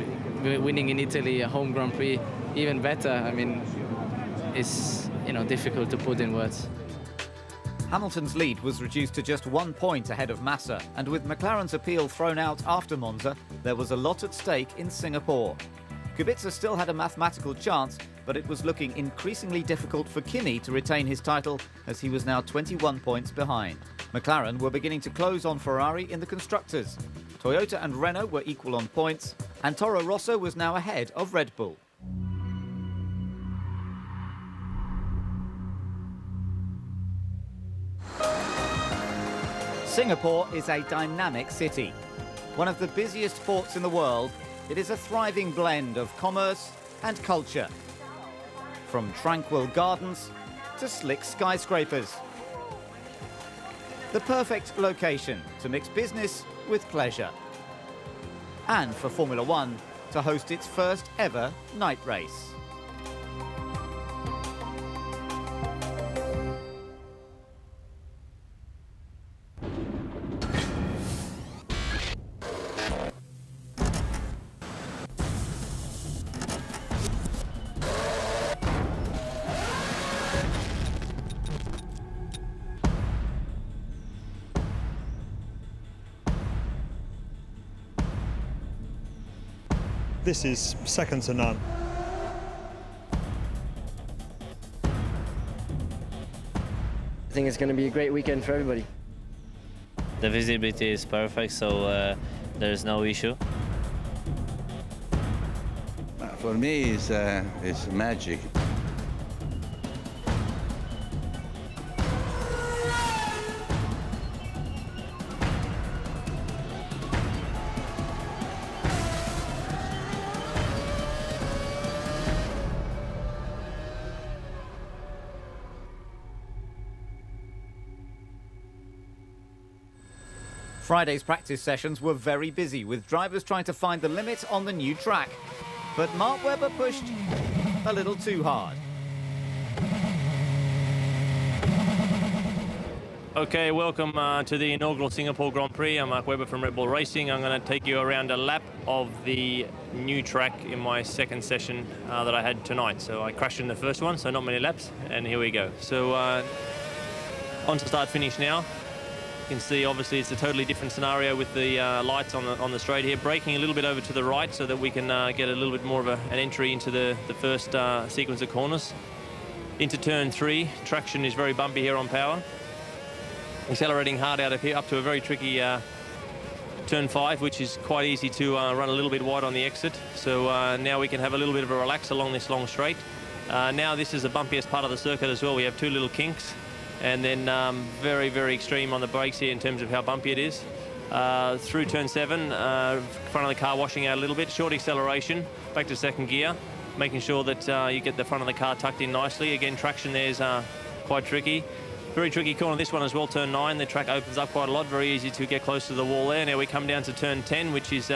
winning in Italy a home Grand Prix, even better. I mean, it's, you know, difficult to put in words. Hamilton's lead was reduced to just 1 point ahead of Massa, and with McLaren's appeal thrown out after Monza, there was a lot at stake in Singapore. Kubica still had a mathematical chance, but it was looking increasingly difficult for Kimi to retain his title, as he was now 21 points behind. McLaren were beginning to close on Ferrari in the constructors. Toyota and Renault were equal on points, and Toro Rosso was now ahead of Red Bull. Singapore is a dynamic city. One of the busiest ports in the world, it is a thriving blend of commerce and culture. From tranquil gardens to slick skyscrapers. The perfect location to mix business with pleasure. And for Formula One to host its first ever night race. This is second to none. think it's going to be a great weekend for everybody. The visibility is perfect, so there's no issue. For me, it's magic. Friday's practice sessions were very busy, with drivers trying to find the limit on the new track. But Mark Webber pushed a little too hard. Okay, welcome to the inaugural Singapore Grand Prix. I'm Mark Webber from Red Bull Racing. I'm going to take you around a lap of the new track in my second session that I had tonight. So I crashed in the first one, so not many laps, and here we go. So on to start finish now. You can see obviously it's a totally different scenario with the lights on the straight here, braking a little bit over to the right so that we can get a little bit more of an entry into the first sequence of corners. Into turn 3, traction is very bumpy here on power. Accelerating hard out of here up to a very tricky turn 5, which is quite easy to run a little bit wide on the exit. So now we can have a little bit of a relax along this long straight. Now this is the bumpiest part of the circuit as well. We have 2 little kinks. And then very, very extreme on the brakes here in terms of how bumpy it is. Through turn 7, front of the car washing out a little bit, short acceleration, back to second gear, making sure that you get the front of the car tucked in nicely. Again, traction there is quite tricky. Very tricky corner this one as well, turn 9. The track opens up quite a lot, very easy to get close to the wall there. Now we come down to turn 10, which is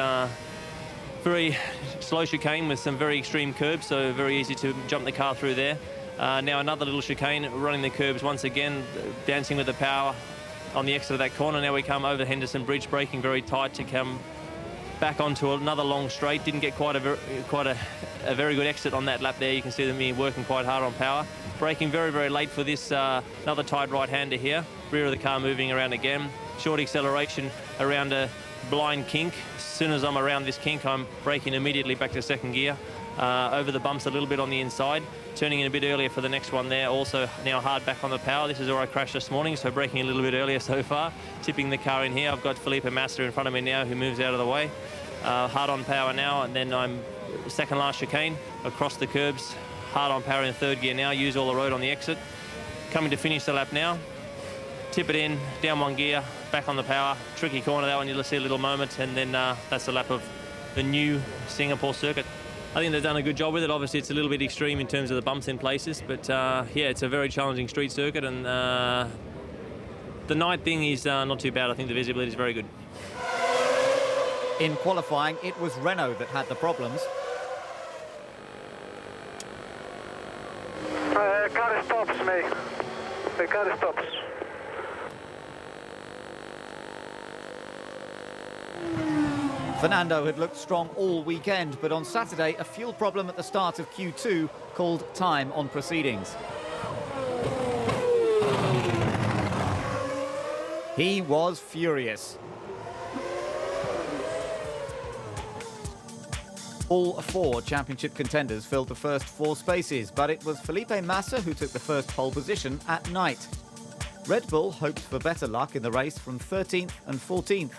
very slow chicane with some very extreme curbs, so very easy to jump the car through there. Now another little chicane, running the curbs once again, dancing with the power on the exit of that corner. Now we come over Henderson Bridge, braking very tight to come back onto another long straight. Didn't get quite a very good exit on that lap there. You can see them working quite hard on power. Braking very, very late for this another tight right-hander here. Rear of the car moving around again. Short acceleration around a blind kink. As soon as I'm around this kink, I'm braking immediately back to second gear. Over the bumps a little bit on the inside, turning in a bit earlier for the next one there. Also now hard back on the power. This is where I crashed this morning, so braking a little bit earlier so far. Tipping the car in here. I've got Felipe Massa in front of me now, who moves out of the way. Hard on power now, and then I'm second last chicane across the curbs. Hard on power in third gear now. Use all the road on the exit. Coming to finish the lap now. Tip it in, down one gear, back on the power. Tricky corner that one, you'll see a little moment, and then that's the lap of the new Singapore circuit. I think they've done a good job with it. Obviously, it's a little bit extreme in terms of the bumps in places, but yeah, it's a very challenging street circuit, and the night thing is not too bad. I think the visibility is very good. In qualifying, it was Renault that had the problems. Car stops, mate. The car stops. Fernando had looked strong all weekend, but on Saturday, a fuel problem at the start of Q2 called time on proceedings. He was furious. All 4 championship contenders filled the first 4 spaces, but it was Felipe Massa who took the first pole position at night. Red Bull hoped for better luck in the race from 13th and 14th.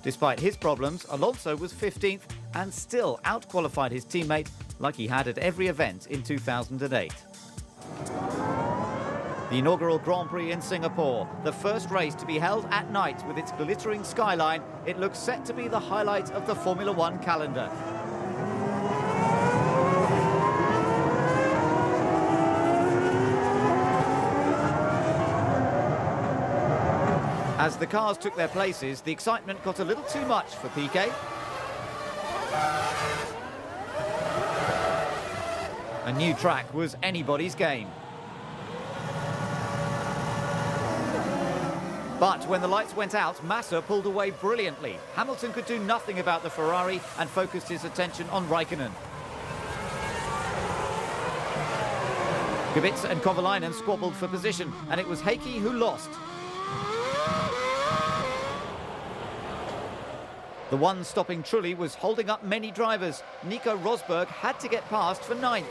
Despite his problems, Alonso was 15th and still out-qualified his teammate like he had at every event in 2008. The inaugural Grand Prix in Singapore, the first race to be held at night with its glittering skyline, it looks set to be the highlight of the Formula One calendar. As the cars took their places, the excitement got a little too much for Piquet. A new track was anybody's game. But when the lights went out, Massa pulled away brilliantly. Hamilton could do nothing about the Ferrari and focused his attention on Raikkonen. Kubica and Kovalainen squabbled for position, and it was Heikki who lost. The one stopping Trulli was holding up many drivers. Nico Rosberg had to get past for 9th.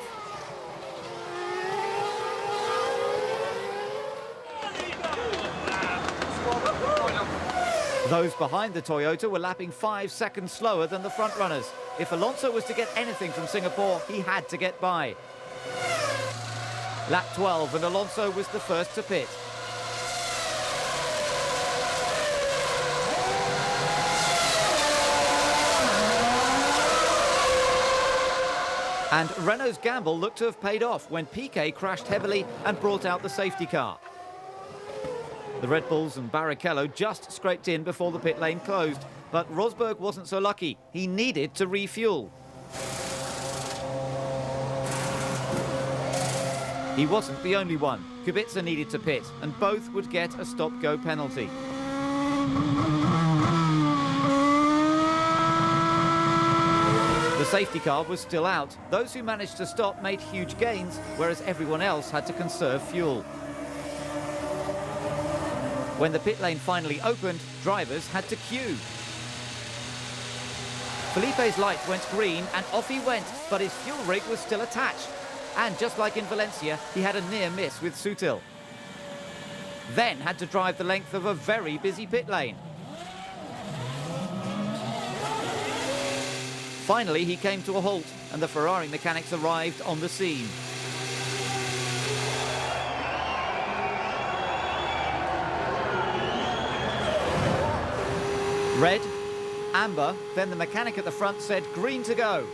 Those behind the Toyota were lapping 5 seconds slower than the front runners. If Alonso was to get anything from Singapore, he had to get by. Lap 12 and Alonso was the first to pit. And Renault's gamble looked to have paid off when Piquet crashed heavily and brought out the safety car. The Red Bulls and Barrichello just scraped in before the pit lane closed, but Rosberg wasn't so lucky. He needed to refuel. He wasn't the only one. Kubica needed to pit, and both would get a stop-go penalty. The safety car was still out. Those who managed to stop made huge gains, whereas everyone else had to conserve fuel. When the pit lane finally opened, drivers had to queue. Felipe's light went green and off he went, but his fuel rig was still attached. And just like in Valencia, he had a near miss with Sutil. Then had to drive the length of a very busy pit lane. Finally, he came to a halt, and the Ferrari mechanics arrived on the scene. Red, amber, then the mechanic at the front said green to go.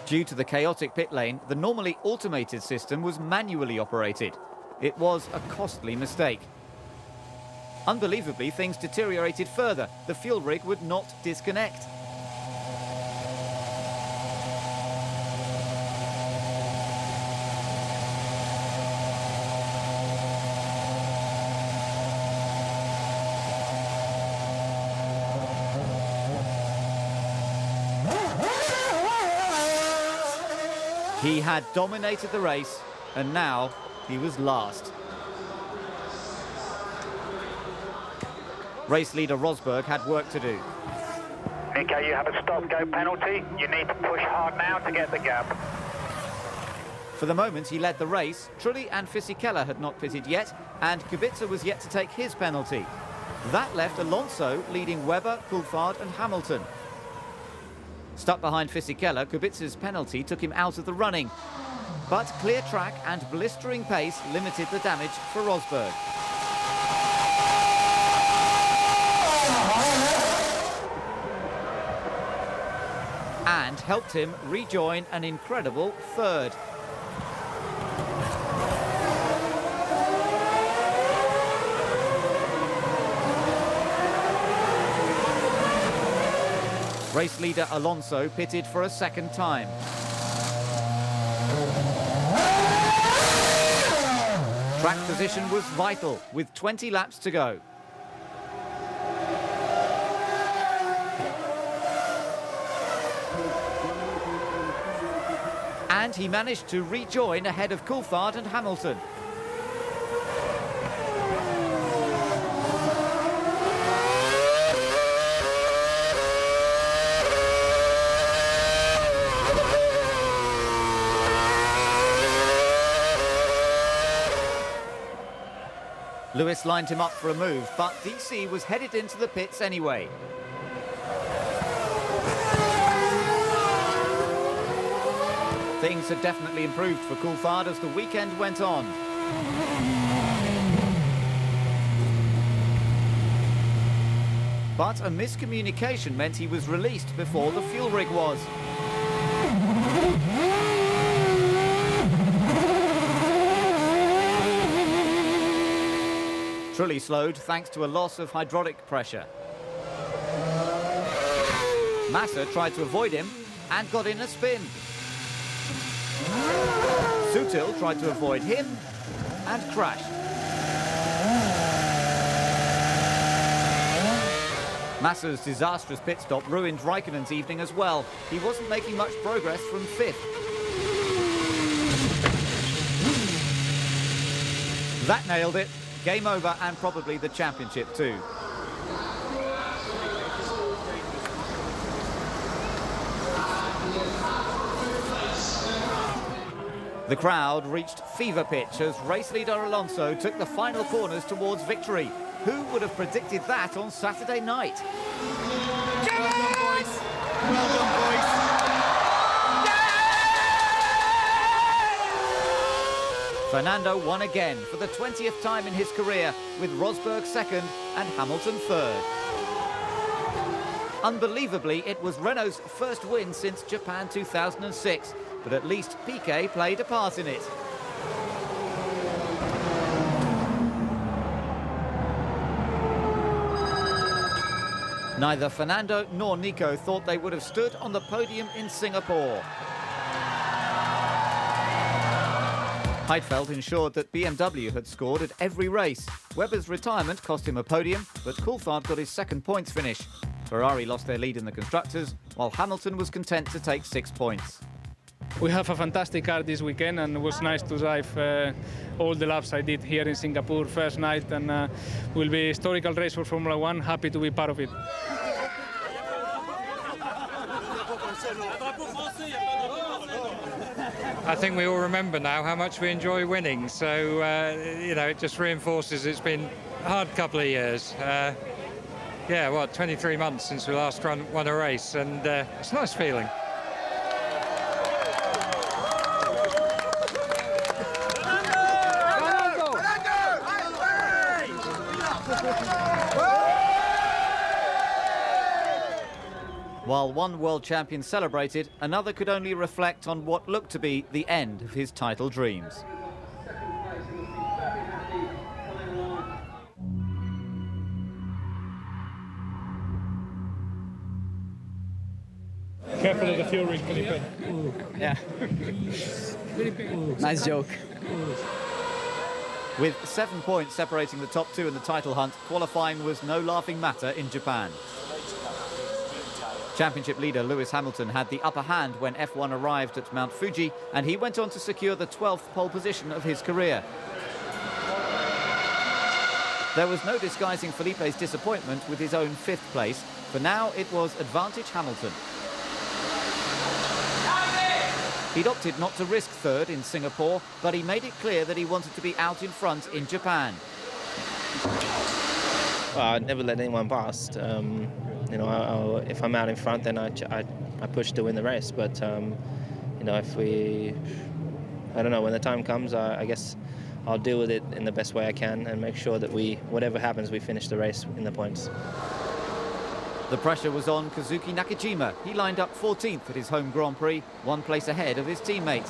Due to the chaotic pit lane, the normally automated system was manually operated. It was a costly mistake. Unbelievably, things deteriorated further. The fuel rig would not disconnect. He had dominated the race, and now he was last. Race leader Rosberg had work to do. Nico, you have a stop-go penalty. You need to push hard now to get the gap. For the moment, he led the race. Trulli and Fisichella had not pitted yet, and Kubica was yet to take his penalty. That left Alonso leading Webber, Coulthard and Hamilton. Stuck behind Fisichella, Kubica's penalty took him out of the running. But clear track and blistering pace limited the damage for Rosberg. And helped him rejoin an incredible third. Race leader Alonso pitted for a second time. Track position was vital, with 20 laps to go. And he managed to rejoin ahead of Coulthard and Hamilton. Lewis lined him up for a move, but DC was headed into the pits anyway. Things had definitely improved for Coulthard as the weekend went on. But a miscommunication meant he was released before the fuel rig was. Trulli slowed thanks to a loss of hydraulic pressure. Massa tried to avoid him and got in a spin. Sutil tried to avoid him and crashed. Massa's disastrous pit stop ruined Raikkonen's evening as well. He wasn't making much progress from fifth. That nailed it. Game over, and probably the championship too. The crowd reached fever pitch as race leader Alonso took the final corners towards victory. Who would have predicted that on Saturday night? Well done, boys. Well done, boys. Fernando won again for the 20th time in his career, with Rosberg second and Hamilton third. Unbelievably, it was Renault's first win since Japan 2006, but at least Piquet played a part in it. Neither Fernando nor Nico thought they would have stood on the podium in Singapore. Heidfeld ensured that BMW had scored at every race. Webber's retirement cost him a podium, but Coulthard got his second points finish. Ferrari lost their lead in the constructors, while Hamilton was content to take 6 points. We have a fantastic car this weekend, and it was nice to drive all the laps I did here in Singapore first night, and will be a historical race for Formula 1. Happy to be part of it. I think we all remember now how much we enjoy winning, so you know, it just reinforces it's been a hard couple of years. Yeah, what, 23 months since we last won a race, and it's a nice feeling. While one world champion celebrated, another could only reflect on what looked to be the end of his title dreams. Careful of the fuel ring, Felipe. Yeah. Nice joke. With 7 points separating the top two in the title hunt, qualifying was no laughing matter in Japan. Championship leader Lewis Hamilton had the upper hand when F1 arrived at Mount Fuji, and he went on to secure the 12th pole position of his career. There was no disguising Felipe's disappointment with his own 5th place. For now, it was advantage Hamilton. He'd opted not to risk third in Singapore, but he made it clear that he wanted to be out in front in Japan. Well, I'd never let anyone past. You know, if I'm out in front, then I push to win the race. But you know, I don't know, when the time comes, I guess I'll deal with it in the best way I can and make sure that whatever happens, we finish the race in the points. The pressure was on Kazuki Nakajima. He lined up 14th at his home Grand Prix, 1 place ahead of his teammate.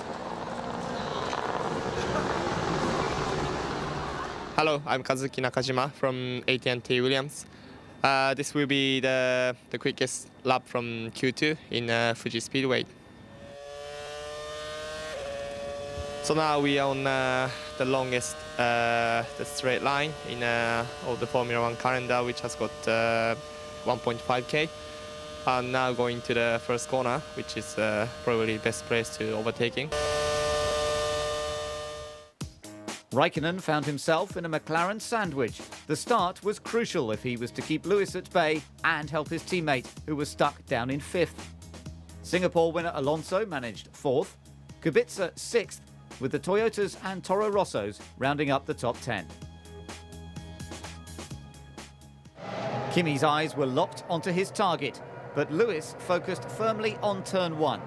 Hello, I'm Kazuki Nakajima from AT&T Williams. This will be the quickest lap from Q2 in Fuji Speedway. So now we are on the longest the straight line in all the Formula 1 calendar, which has got 1.5k. And now going to the first corner, which is probably the best place to overtaking. Raikkonen found himself in a McLaren sandwich. The start was crucial if he was to keep Lewis at bay and help his teammate, who was stuck down in 5th. Singapore winner Alonso managed 4th, Kubica 6th, with the Toyotas and Toro Rossos rounding up the top 10. Kimi's eyes were locked onto his target, but Lewis focused firmly on turn 1.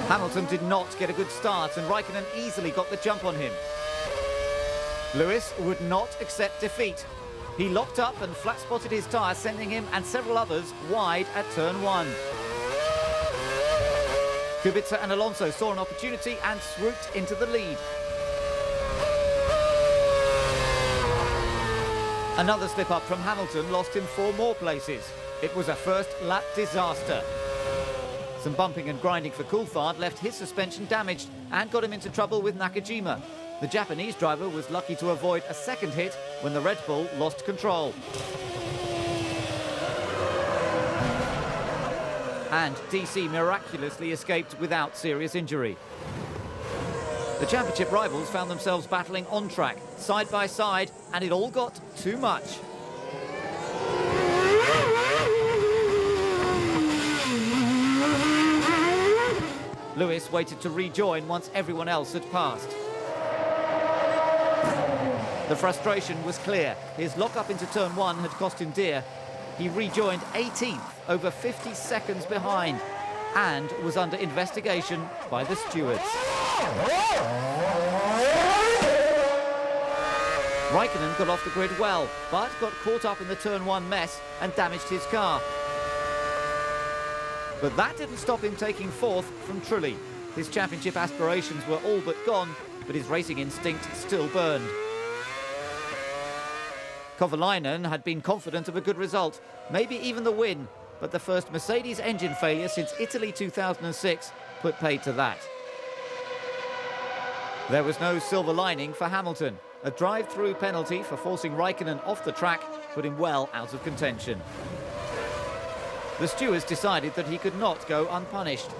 Hamilton did not get a good start, and Raikkonen easily got the jump on him. Lewis would not accept defeat. He locked up and flat-spotted his tyre, sending him and several others wide at turn 1. Kubica and Alonso saw an opportunity and swooped into the lead. Another slip-up from Hamilton lost him 4 more places. It was a first-lap disaster. Some bumping and grinding for Coulthard left his suspension damaged and got him into trouble with Nakajima. The Japanese driver was lucky to avoid a second hit when the Red Bull lost control. And DC miraculously escaped without serious injury. The championship rivals found themselves battling on track, side by side, and it all got too much. Lewis waited to rejoin once everyone else had passed. The frustration was clear. His lock-up into turn 1 had cost him dear. He rejoined 18th, over 50 seconds behind, and was under investigation by the stewards. Raikkonen got off the grid well, but got caught up in the turn 1 mess and damaged his car. But that didn't stop him taking 4th from Trulli. His championship aspirations were all but gone, but his racing instinct still burned. Kovalainen had been confident of a good result, maybe even the win, but the first Mercedes engine failure since Italy 2006 put paid to that. There was no silver lining for Hamilton. A drive-through penalty for forcing Raikkonen off the track put him well out of contention. The stewards decided that he could not go unpunished.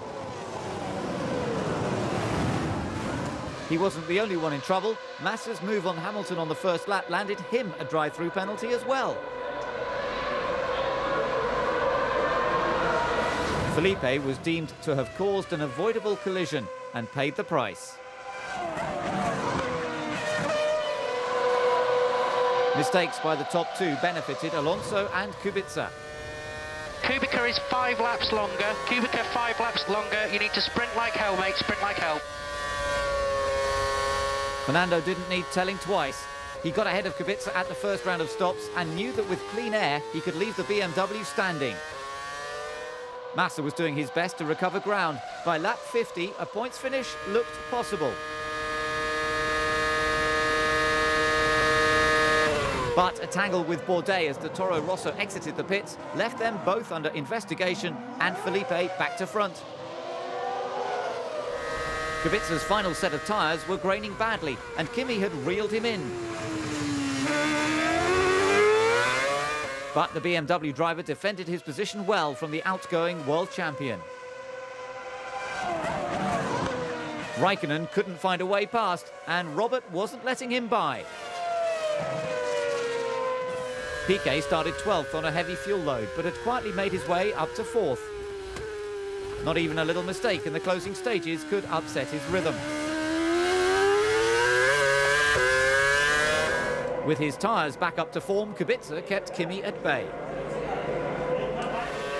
He wasn't the only one in trouble. Massa's move on Hamilton on the first lap landed him a drive-through penalty as well. Felipe was deemed to have caused an avoidable collision and paid the price. Mistakes by the top 2 benefited Alonso and Kubica. Kubica is 5 laps longer. Kubica 5 laps longer. You need to sprint like hell, mate. Sprint like hell. Fernando didn't need telling twice. He got ahead of Kubica at the first round of stops and knew that with clean air he could leave the BMW standing. Massa was doing his best to recover ground. By lap 50, a points finish looked possible. But a tangle with Bourdais as the Toro Rosso exited the pits left them both under investigation and Felipe back to front. Kubica's final set of tyres were graining badly and Kimi had reeled him in. But the BMW driver defended his position well from the outgoing world champion. Raikkonen couldn't find a way past and Robert wasn't letting him by. Piquet started 12th on a heavy fuel load, but had quietly made his way up to 4th. Not even a little mistake in the closing stages could upset his rhythm. With his tyres back up to form, Kubica kept Kimi at bay.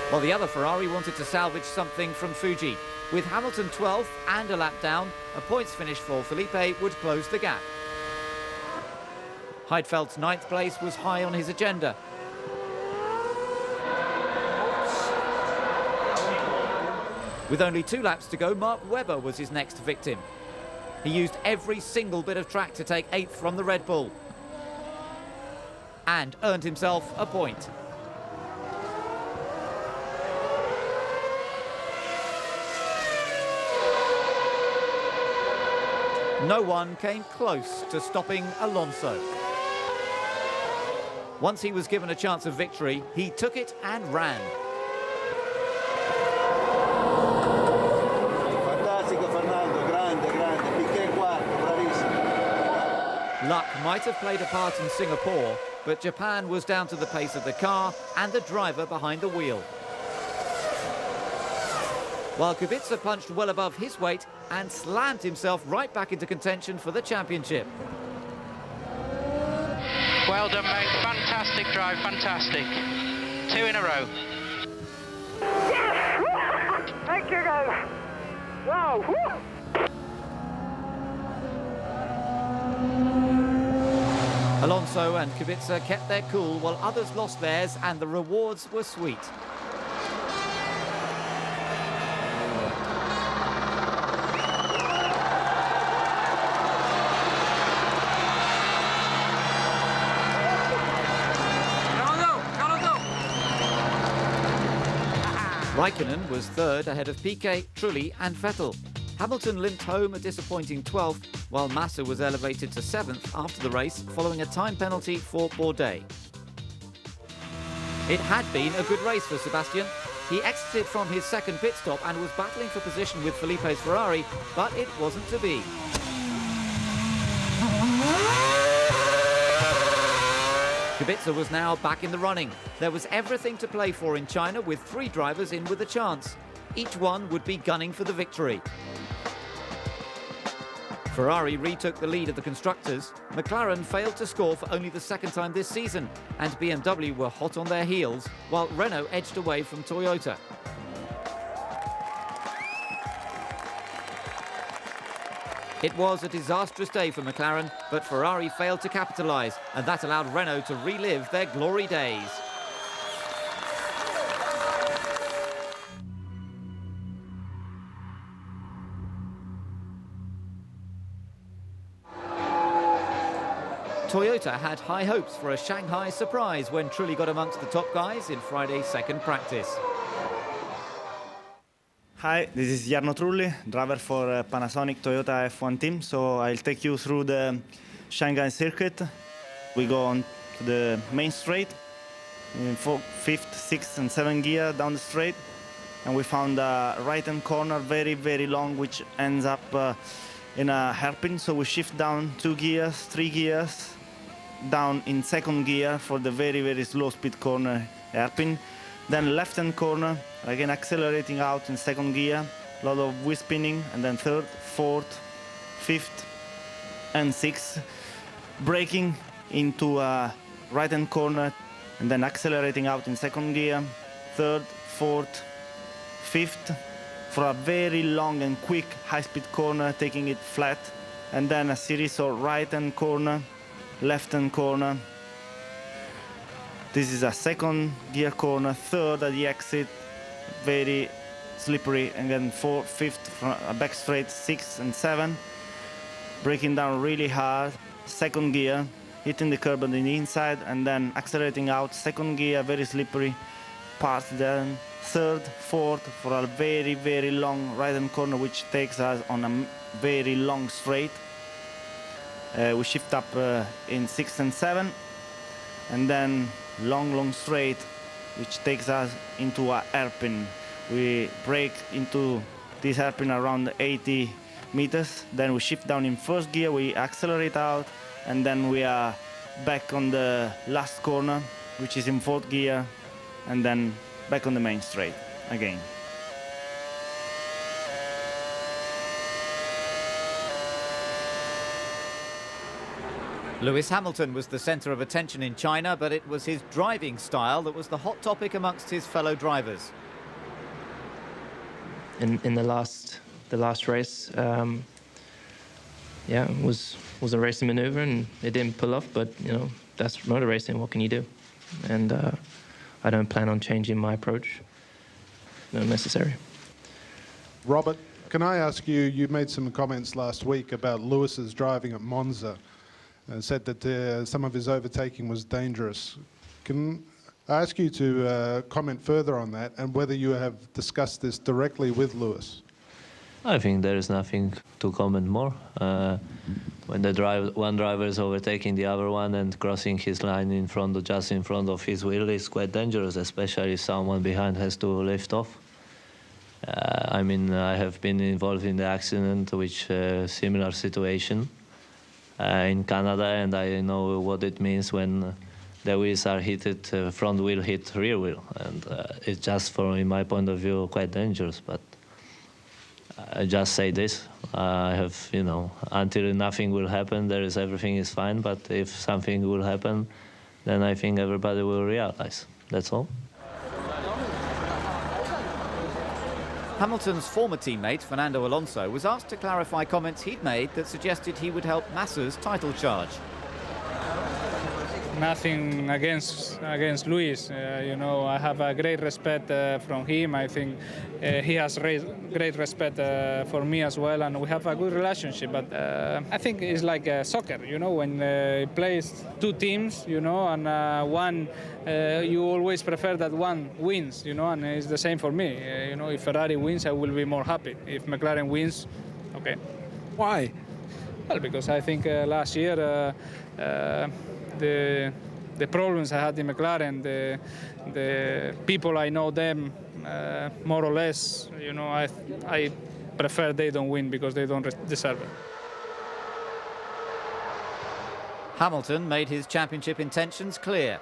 While the other Ferrari wanted to salvage something from Fuji. With Hamilton 12th and a lap down, a points finish for Felipe would close the gap. Heidfeld's 9th place was high on his agenda. With only 2 laps to go, Mark Webber was his next victim. He used every single bit of track to take 8th from the Red Bull and earned himself a point. No one came close to stopping Alonso. Once he was given a chance of victory, he took it and ran. Fantastico Fernando, grande, Piquet quarto, bravissimo. Luck might have played a part in Singapore, but Japan was down to the pace of the car and the driver behind the wheel. While Kubica punched well above his weight and slammed himself right back into contention for the championship. Well done, mate. Fantastic drive, fantastic. 2 in a row. Yes! Thank you, guys. Wow. Alonso and Kubica kept their cool while others lost theirs and the rewards were sweet. Raikkonen was 3rd ahead of Piquet, Trulli and Vettel. Hamilton limped home a disappointing 12th, while Massa was elevated to 7th after the race following a time penalty for Bourdais. It had been a good race for Sebastian. He exited from his second pit stop and was battling for position with Felipe's Ferrari, but it wasn't to be. Kubica was now back in the running. There was everything to play for in China with 3 drivers in with a chance. Each one would be gunning for the victory. Ferrari retook the lead of the constructors. McLaren failed to score for only the second time this season, and BMW were hot on their heels, while Renault edged away from Toyota. It was a disastrous day for McLaren, but Ferrari failed to capitalise, and that allowed Renault to relive their glory days. Toyota had high hopes for a Shanghai surprise when Trulli got amongst the top guys in Friday's second practice. Hi, this is Jarno Trulli, driver for Panasonic Toyota F1 team. So I'll take you through the Shanghai circuit. We go on to the main straight, in fifth, sixth and seventh gear down the straight. And we found a right-hand corner, very, very long, which ends up in a hairpin. So we shift down 2 gears, 3 gears, down in second gear for the very, very slow speed corner hairpin. Then left-hand corner, again accelerating out in second gear, a lot of wheel spinning, and then third, fourth, fifth, and sixth. Braking into a right-hand corner, and then accelerating out in second gear, third, fourth, fifth, for a very long and quick high-speed corner, taking it flat, and then a series of right-hand corner, left-hand corner. This is a second gear corner, third at the exit, very slippery, and then fourth, fifth, a back straight, 6 and 7, braking down really hard, second gear, hitting the curb on the inside, and then accelerating out, second gear, very slippery part, then third, fourth, for a very, very long right-hand corner, which takes us on a very long straight. We shift up in 6 and 7, and then long straight, which takes us into a hairpin. We brake into this hairpin around 80 meters, then we shift down in first gear, we accelerate out, and then we are back on the last corner, which is in fourth gear, and then back on the main straight again. Lewis Hamilton was the centre of attention in China, but it was his driving style that was the hot topic amongst his fellow drivers. In the last race, yeah, it was a racing maneuver and it didn't pull off, but you know, that's motor racing. What can you do? And I don't plan on changing my approach. Not necessary. Robert, can I ask you? You made some comments last week about Lewis's driving at Monza, and said that some of his overtaking was dangerous. Can I ask you to comment further on that, and whether you have discussed this directly with Lewis? I think there is nothing to comment more. When one driver is overtaking the other one and crossing his line just in front of his wheel, is quite dangerous, especially if someone behind has to lift off. I mean, I have been involved in the accident, which similar situation in Canada, and I know what it means when the wheels are hit, front wheel hit rear wheel, and it's just, from my point of view, quite dangerous. But I just say this: I have, you know, until nothing will happen, everything is fine. But if something will happen, then I think everybody will realize. That's all. Hamilton's former teammate, Fernando Alonso, was asked to clarify comments he'd made that suggested he would help Massa's title charge. Nothing against Luis. You know, I have a great respect from him. I think he has great respect for me as well, and we have a good relationship. But I think it's like soccer. You know, when it plays two teams, you know, and one, you always prefer that one wins. You know, and it's the same for me. You know, if Ferrari wins, I will be more happy. If McLaren wins, okay. Why? Well, because I think last year. The problems I had in McLaren, the people I know them more or less, you know, I prefer they don't win because they don't deserve it. Hamilton made his championship intentions clear.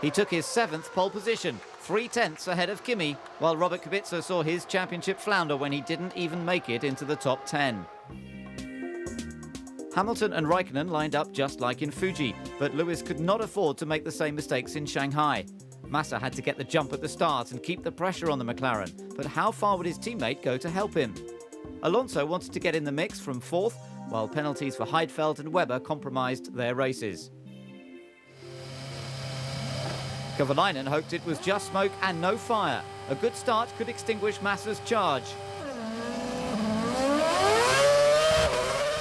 He took his 7th pole position, 3/10 ahead of Kimi, while Robert Kubica saw his championship flounder when he didn't even make it into the top 10. Hamilton and Raikkonen lined up just like in Fuji, but Lewis could not afford to make the same mistakes in Shanghai. Massa had to get the jump at the start and keep the pressure on the McLaren, but how far would his teammate go to help him? Alonso wanted to get in the mix from 4th, while penalties for Heidfeld and Webber compromised their races. Kovalainen hoped it was just smoke and no fire. A good start could extinguish Massa's charge.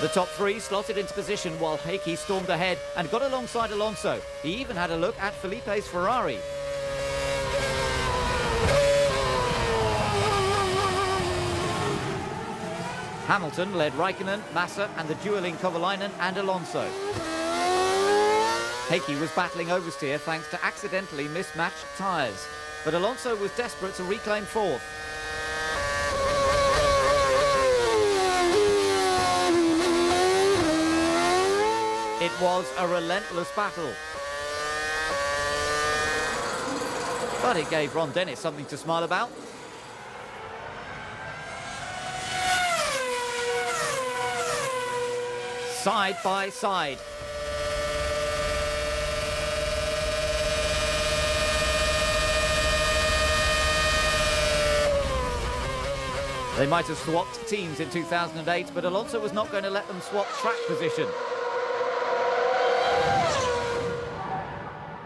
The top 3 slotted into position while Heikki stormed ahead and got alongside Alonso. He even had a look at Felipe's Ferrari. Hamilton led Raikkonen, Massa and the dueling Kovalainen and Alonso. Heikki was battling oversteer thanks to accidentally mismatched tyres, but Alonso was desperate to reclaim 4th. It was a relentless battle. But it gave Ron Dennis something to smile about. Side by side. They might have swapped teams in 2008, but Alonso was not going to let them swap track position.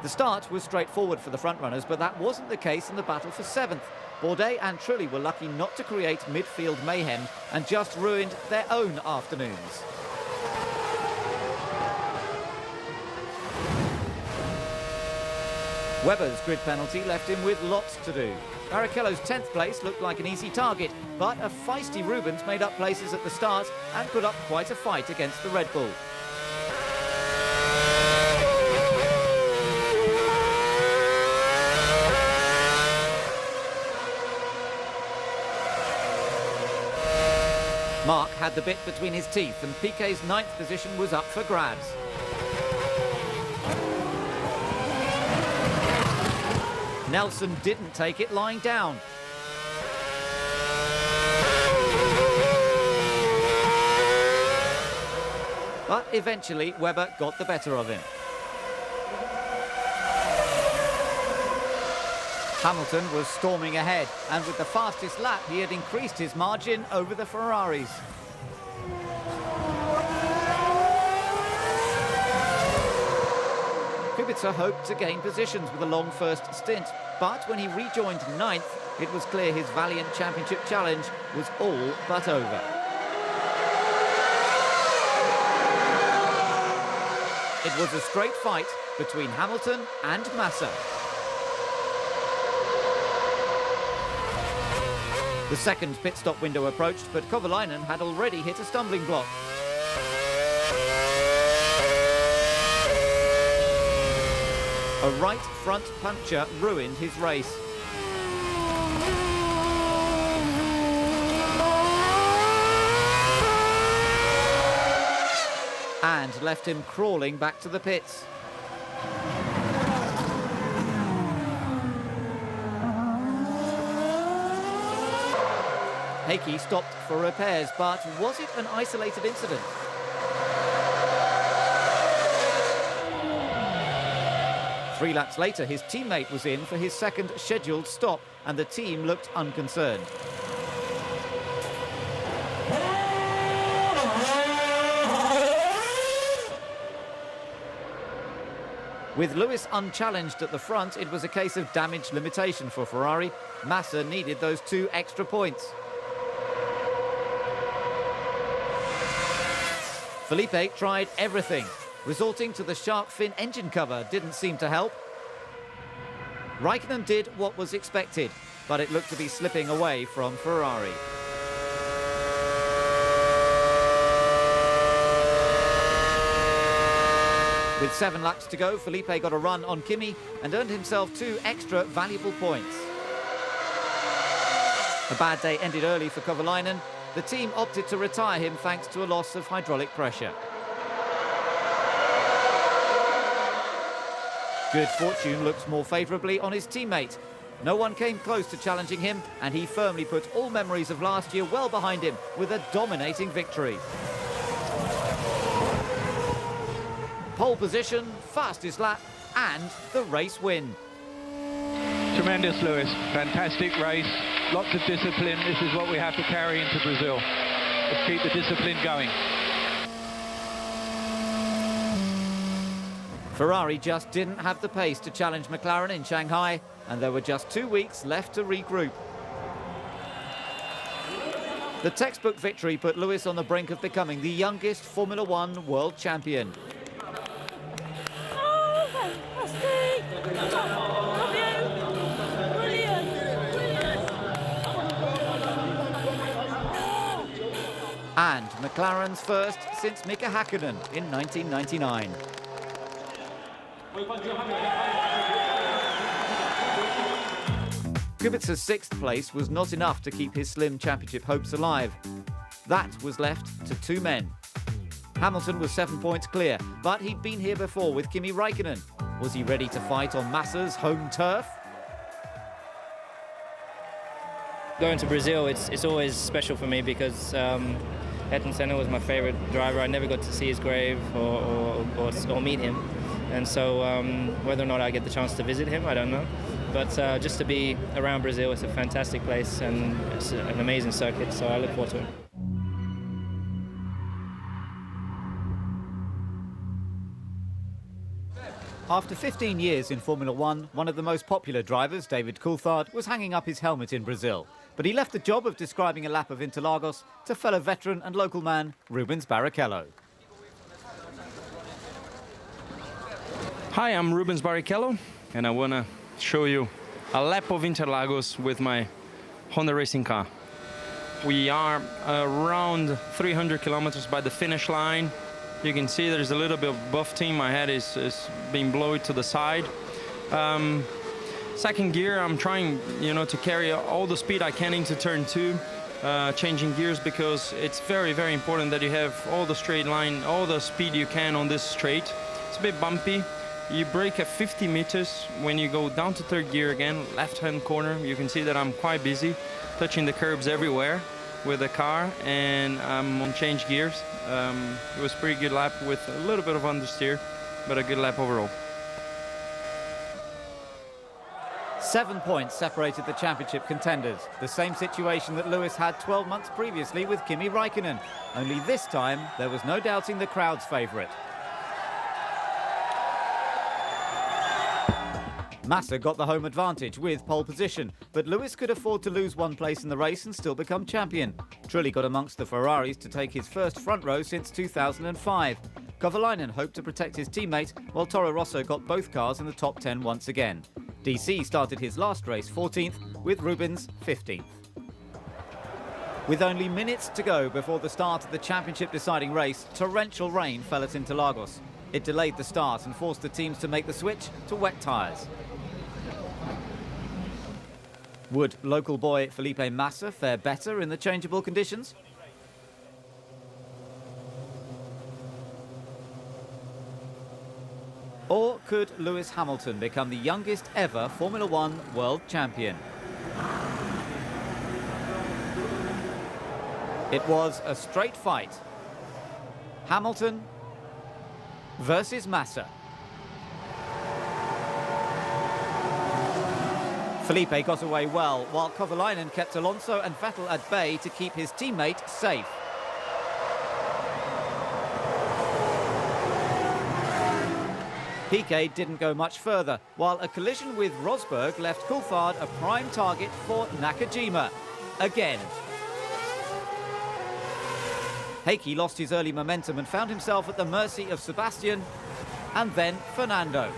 The start was straightforward for the frontrunners, but that wasn't the case in the battle for 7th. Bourdais and Trulli were lucky not to create midfield mayhem and just ruined their own afternoons. Webber's grid penalty left him with lots to do. Barrichello's 10th place looked like an easy target, but a feisty Rubens made up places at the start and put up quite a fight against the Red Bull. Mark had the bit between his teeth and Piquet's 9th position was up for grabs. Nelson didn't take it lying down. But eventually Webber got the better of him. Hamilton was storming ahead, and with the fastest lap he had increased his margin over the Ferraris. Kubica hoped to gain positions with a long first stint, but when he rejoined 9th, it was clear his valiant championship challenge was all but over. It was a straight fight between Hamilton and Massa. The second pit stop window approached, but Kovalainen had already hit a stumbling block. A right front puncture ruined his race. And left him crawling back to the pits. Heikki stopped for repairs, but was it an isolated incident? Three laps later, his teammate was in for his second scheduled stop, and the team looked unconcerned. With Lewis unchallenged at the front, it was a case of damage limitation for Ferrari. Massa needed those 2 extra points. Felipe tried everything. Resorting to the shark fin engine cover didn't seem to help. Raikkonen did what was expected, but it looked to be slipping away from Ferrari. With 7 laps to go, Felipe got a run on Kimi and earned himself 2 extra valuable points. A bad day ended early for Kovalainen. The team opted to retire him thanks to a loss of hydraulic pressure. Good fortune looks more favourably on his teammate. No one came close to challenging him, and he firmly put all memories of last year well behind him with a dominating victory. Pole position, fastest lap, and the race win. Tremendous, Lewis. Fantastic race. Lots of discipline. This is what we have to carry into Brazil. Let's keep the discipline going. Ferrari just didn't have the pace to challenge McLaren in Shanghai, and there were just 2 weeks left to regroup. The textbook victory put Lewis on the brink of becoming the youngest Formula One world champion. And McLaren's first since Mika Häkkinen in 1999. Kubica's 6th place was not enough to keep his slim championship hopes alive. That was left to 2 men. Hamilton was 7 points clear, but he'd been here before with Kimi Räikkönen. Was he ready to fight on Massa's home turf? Going to Brazil, it's always special for me because Ayrton Senna was my favorite driver. I never got to see his grave or meet him. And so whether or not I get the chance to visit him, I don't know. But just to be around Brazil, it's a fantastic place and it's an amazing circuit, so I look forward to it. After 15 years in Formula One, one of the most popular drivers, David Coulthard, was hanging up his helmet in Brazil. But he left the job of describing a lap of Interlagos to fellow veteran and local man, Rubens Barrichello. Hi, I'm Rubens Barrichello, and I want to show you a lap of Interlagos with my Honda racing car. We are around 300 kilometers by the finish line. You can see there's a little bit of buffeting. My head is being blown to the side. Second gear, I'm trying, to carry all the speed I can into turn 2, changing gears because it's very, very important that you have all the straight line, all the speed you can on this straight. It's a bit bumpy. You brake at 50 meters. When you go down to third gear again, left-hand corner, you can see that I'm quite busy, touching the curbs everywhere with the car, and I'm on change gears. It was a pretty good lap with a little bit of understeer, but a good lap overall. 7 points separated the championship contenders, the same situation that Lewis had 12 months previously with Kimi Räikkönen. Only this time, there was no doubting the crowd's favourite. Massa got the home advantage with pole position, but Lewis could afford to lose 1 place in the race and still become champion. Trulli got amongst the Ferraris to take his first front row since 2005. Kovalainen hoped to protect his teammate, while Toro Rosso got both cars in the top 10 once again. DC started his last race 14th, with Rubens 15th. With only minutes to go before the start of the championship deciding race, torrential rain fell at Interlagos. It delayed the start and forced the teams to make the switch to wet tyres. Would local boy Felipe Massa fare better in the changeable conditions? Or could Lewis Hamilton become the youngest ever Formula One world champion? It was a straight fight. Hamilton versus Massa. Felipe got away well, while Kovalainen kept Alonso and Vettel at bay to keep his teammate safe. Piquet didn't go much further, while a collision with Rosberg left Coulthard a prime target for Nakajima. Again. Heikki lost his early momentum and found himself at the mercy of Sebastian and then Fernando.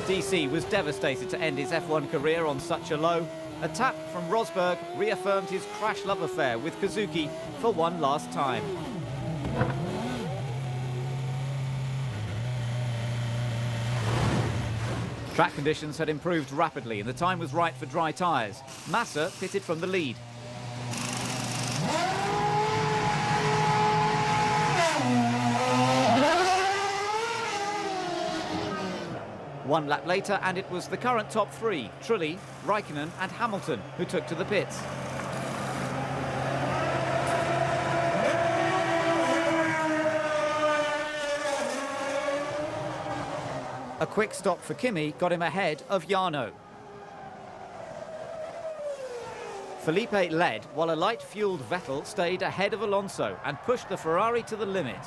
DC was devastated to end his F1 career on such a low. A tap from Rosberg reaffirmed his crash love affair with Kazuki for one last time. Track conditions had improved rapidly and the time was right for dry tyres. Massa pitted from the lead. 1 lap later, and it was the current top three, Trulli, Raikkonen and Hamilton, who took to the pits. A quick stop for Kimi got him ahead of Jarno. Felipe led, while a light-fueled Vettel stayed ahead of Alonso and pushed the Ferrari to the limit.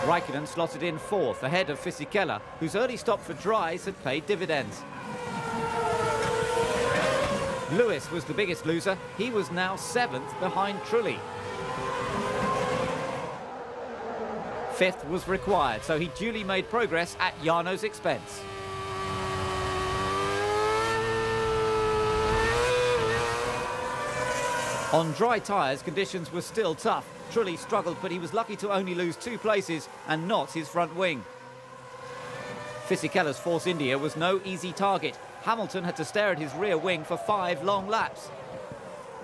Raikkonen slotted in 4th, ahead of Fisichella, whose early stop for dries had paid dividends. Lewis was the biggest loser. He was now 7th behind Trulli. 5th was required, so he duly made progress at Jarno's expense. On dry tyres, conditions were still tough. Trulli struggled, but he was lucky to only lose 2 places and not his front wing. Fisichella's Force India was no easy target. Hamilton had to stare at his rear wing for 5 long laps.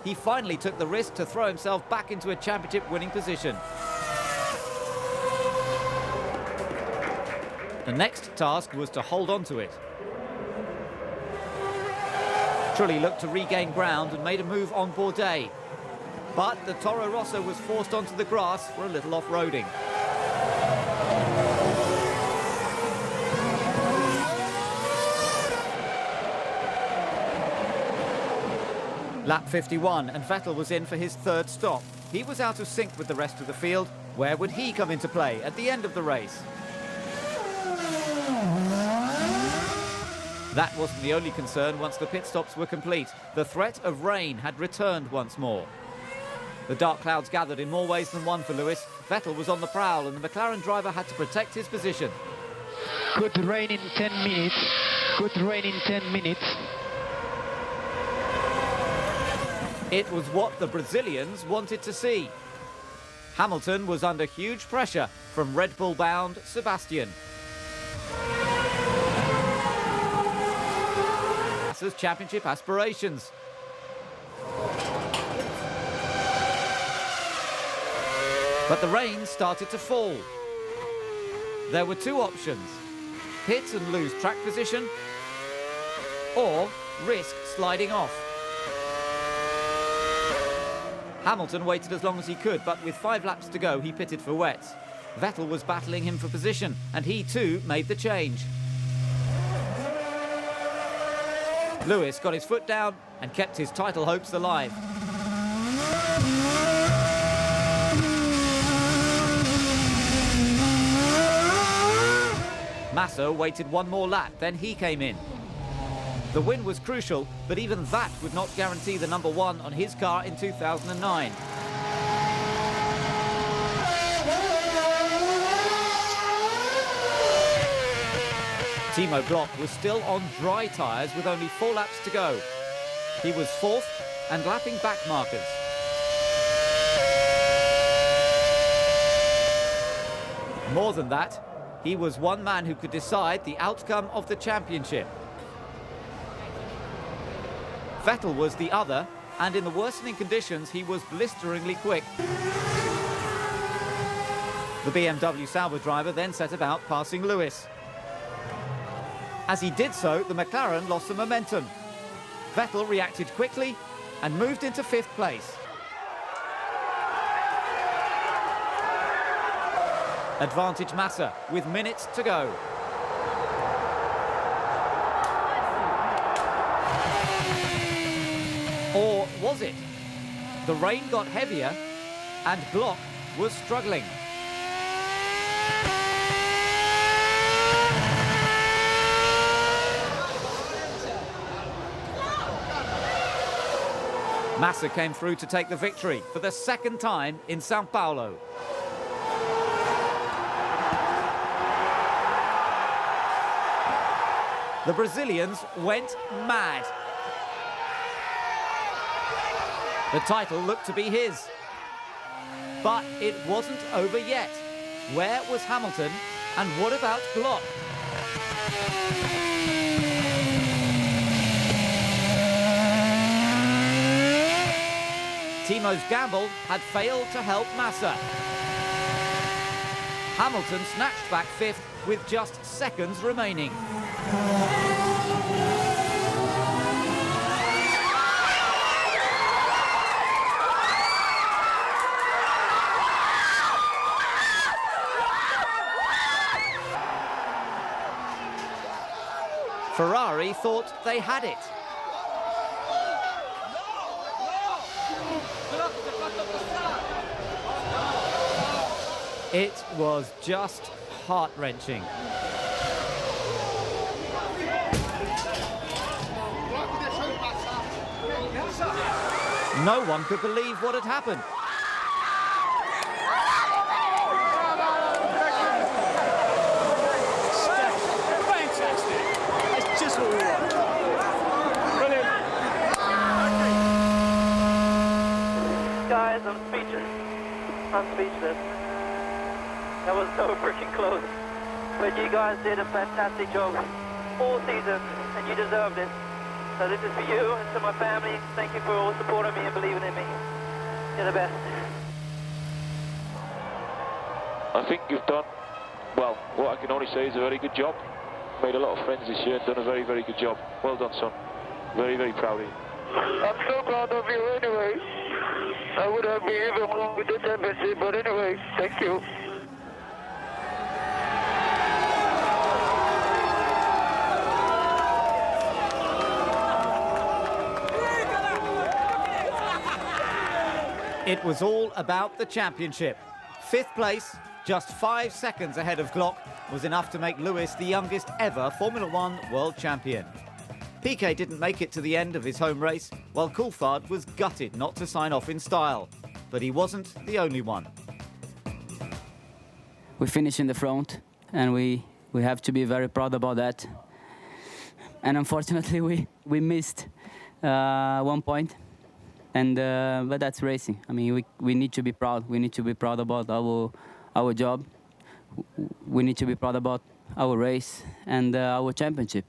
He finally took the risk to throw himself back into a championship-winning position. The next task was to hold on to it. Trulli looked to regain ground and made a move on Bourdais. But the Toro Rosso was forced onto the grass for a little off-roading. Lap 51, and Vettel was in for his 3rd stop. He was out of sync with the rest of the field. Where would he come into play at the end of the race? That wasn't the only concern once the pit stops were complete. The threat of rain had returned once more. The dark clouds gathered in more ways than one for Lewis. Vettel was on the prowl and the McLaren driver had to protect his position. Good rain in 10 minutes. Good rain in 10 minutes. It was what the Brazilians wanted to see. Hamilton was under huge pressure from Red Bull-bound Sebastian. Massa's championship aspirations. But the rain started to fall. There were 2 options: pit and lose track position, or risk sliding off. Hamilton waited as long as he could, but with 5 laps to go, he pitted for wets. Vettel was battling him for position, and he too made the change. Lewis got his foot down and kept his title hopes alive. Massa waited 1 more lap, then he came in. The win was crucial, but even that would not guarantee the number 1 on his car in 2009. Timo Glock was still on dry tyres with only 4 laps to go. He was 4th and lapping back markers. More than that, he was one man who could decide the outcome of the championship. Vettel was the other, and in the worsening conditions, he was blisteringly quick. The BMW Sauber driver then set about passing Lewis. As he did so, the McLaren lost the momentum. Vettel reacted quickly and moved into 5th place. Advantage Massa with minutes to go. Or was it? The rain got heavier and Glock was struggling. Massa came through to take the victory for the 2nd time in Sao Paulo. The Brazilians went mad. The title looked to be his. But it wasn't over yet. Where was Hamilton and what about Glock? Timo's gamble had failed to help Massa. Hamilton snatched back fifth with just seconds remaining. Ferrari thought they had it. It was just heart-wrenching. No one could believe what had happened. Guys, I'm speechless. I'm speechless. That was so freaking close. But you guys did a fantastic job all season, and you deserved it. So this is for you and to my family. Thank you for all supporting me and believing in me. You're the best. I think you've done, well, what I can only say is a very good job. Made a lot of friends this year and done a very, very good job. Well done, son. Very, very proud of you. I'm so proud of you anyway. I would have been even more with the championship, but anyway, thank you. It was all about the championship. Fifth place, just 5 seconds ahead of Glock, was enough to make Lewis the youngest ever Formula One world champion. Piquet didn't make it to the end of his home race, while Coulthard was gutted not to sign off in style. But he wasn't the only one. We finished in the front, and we have to be very proud about that. And unfortunately, we missed 1 point. And but that's racing. I mean, we need to be proud. We need to be proud about our job. We need to be proud about our race and our championship.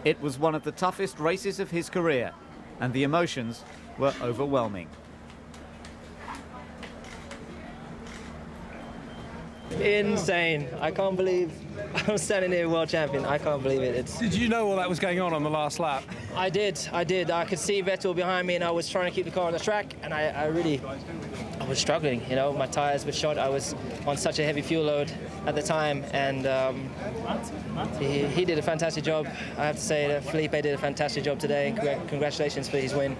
It was one of the toughest races of his career, and the emotions were overwhelming. Insane. I can't believe I'm standing here world champion. I can't believe it. Did you know all that was going on the last lap? I did. I could see Vettel behind me, and I was trying to keep the car on the track, and I was struggling. You know, my tires were shot. I was on such a heavy fuel load at the time, and he did a fantastic job. I have to say that Felipe did a fantastic job today. Congratulations for his win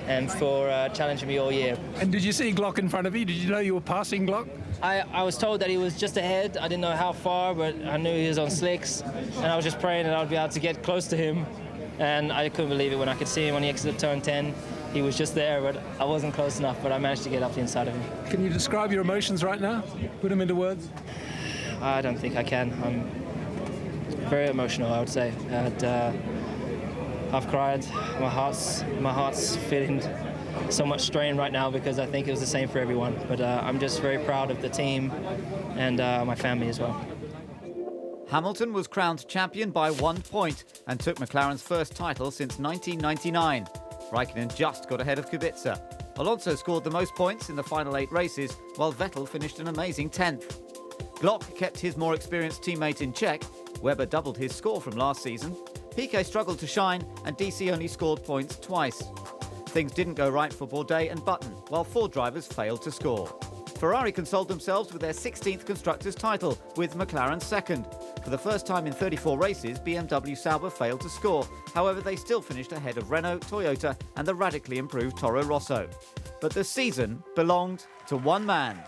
and for challenging me all year. And did you see Glock in front of you? Did you know you were passing Glock? I was told that he was just ahead. I didn't know how far, but I knew he was on slicks, and I was just praying that I would be able to get close to him. And I couldn't believe it when I could see him when he exited turn 10. He was just there, but I wasn't close enough, but I managed to get up the inside of him. Can you describe your emotions right now? Put them into words? I don't think I can. I'm very emotional, I would say. I've cried. My heart's feeling so much strain right now because I think it was the same for everyone. But I'm just very proud of the team and my family as well. Hamilton was crowned champion by 1 point and took McLaren's first title since 1999. Raikkonen just got ahead of Kubica. Alonso scored the most points in the final 8 races, while Vettel finished an amazing 10th. Glock kept his more experienced teammate in check. Webber doubled his score from last season. Piquet struggled to shine, and DC only scored points twice. Things didn't go right for Bourdais and Button, while 4 drivers failed to score. Ferrari consoled themselves with their 16th Constructors' title, with McLaren second. For the first time in 34 races, BMW Sauber failed to score. However, they still finished ahead of Renault, Toyota and the radically improved Toro Rosso. But the season belonged to one man.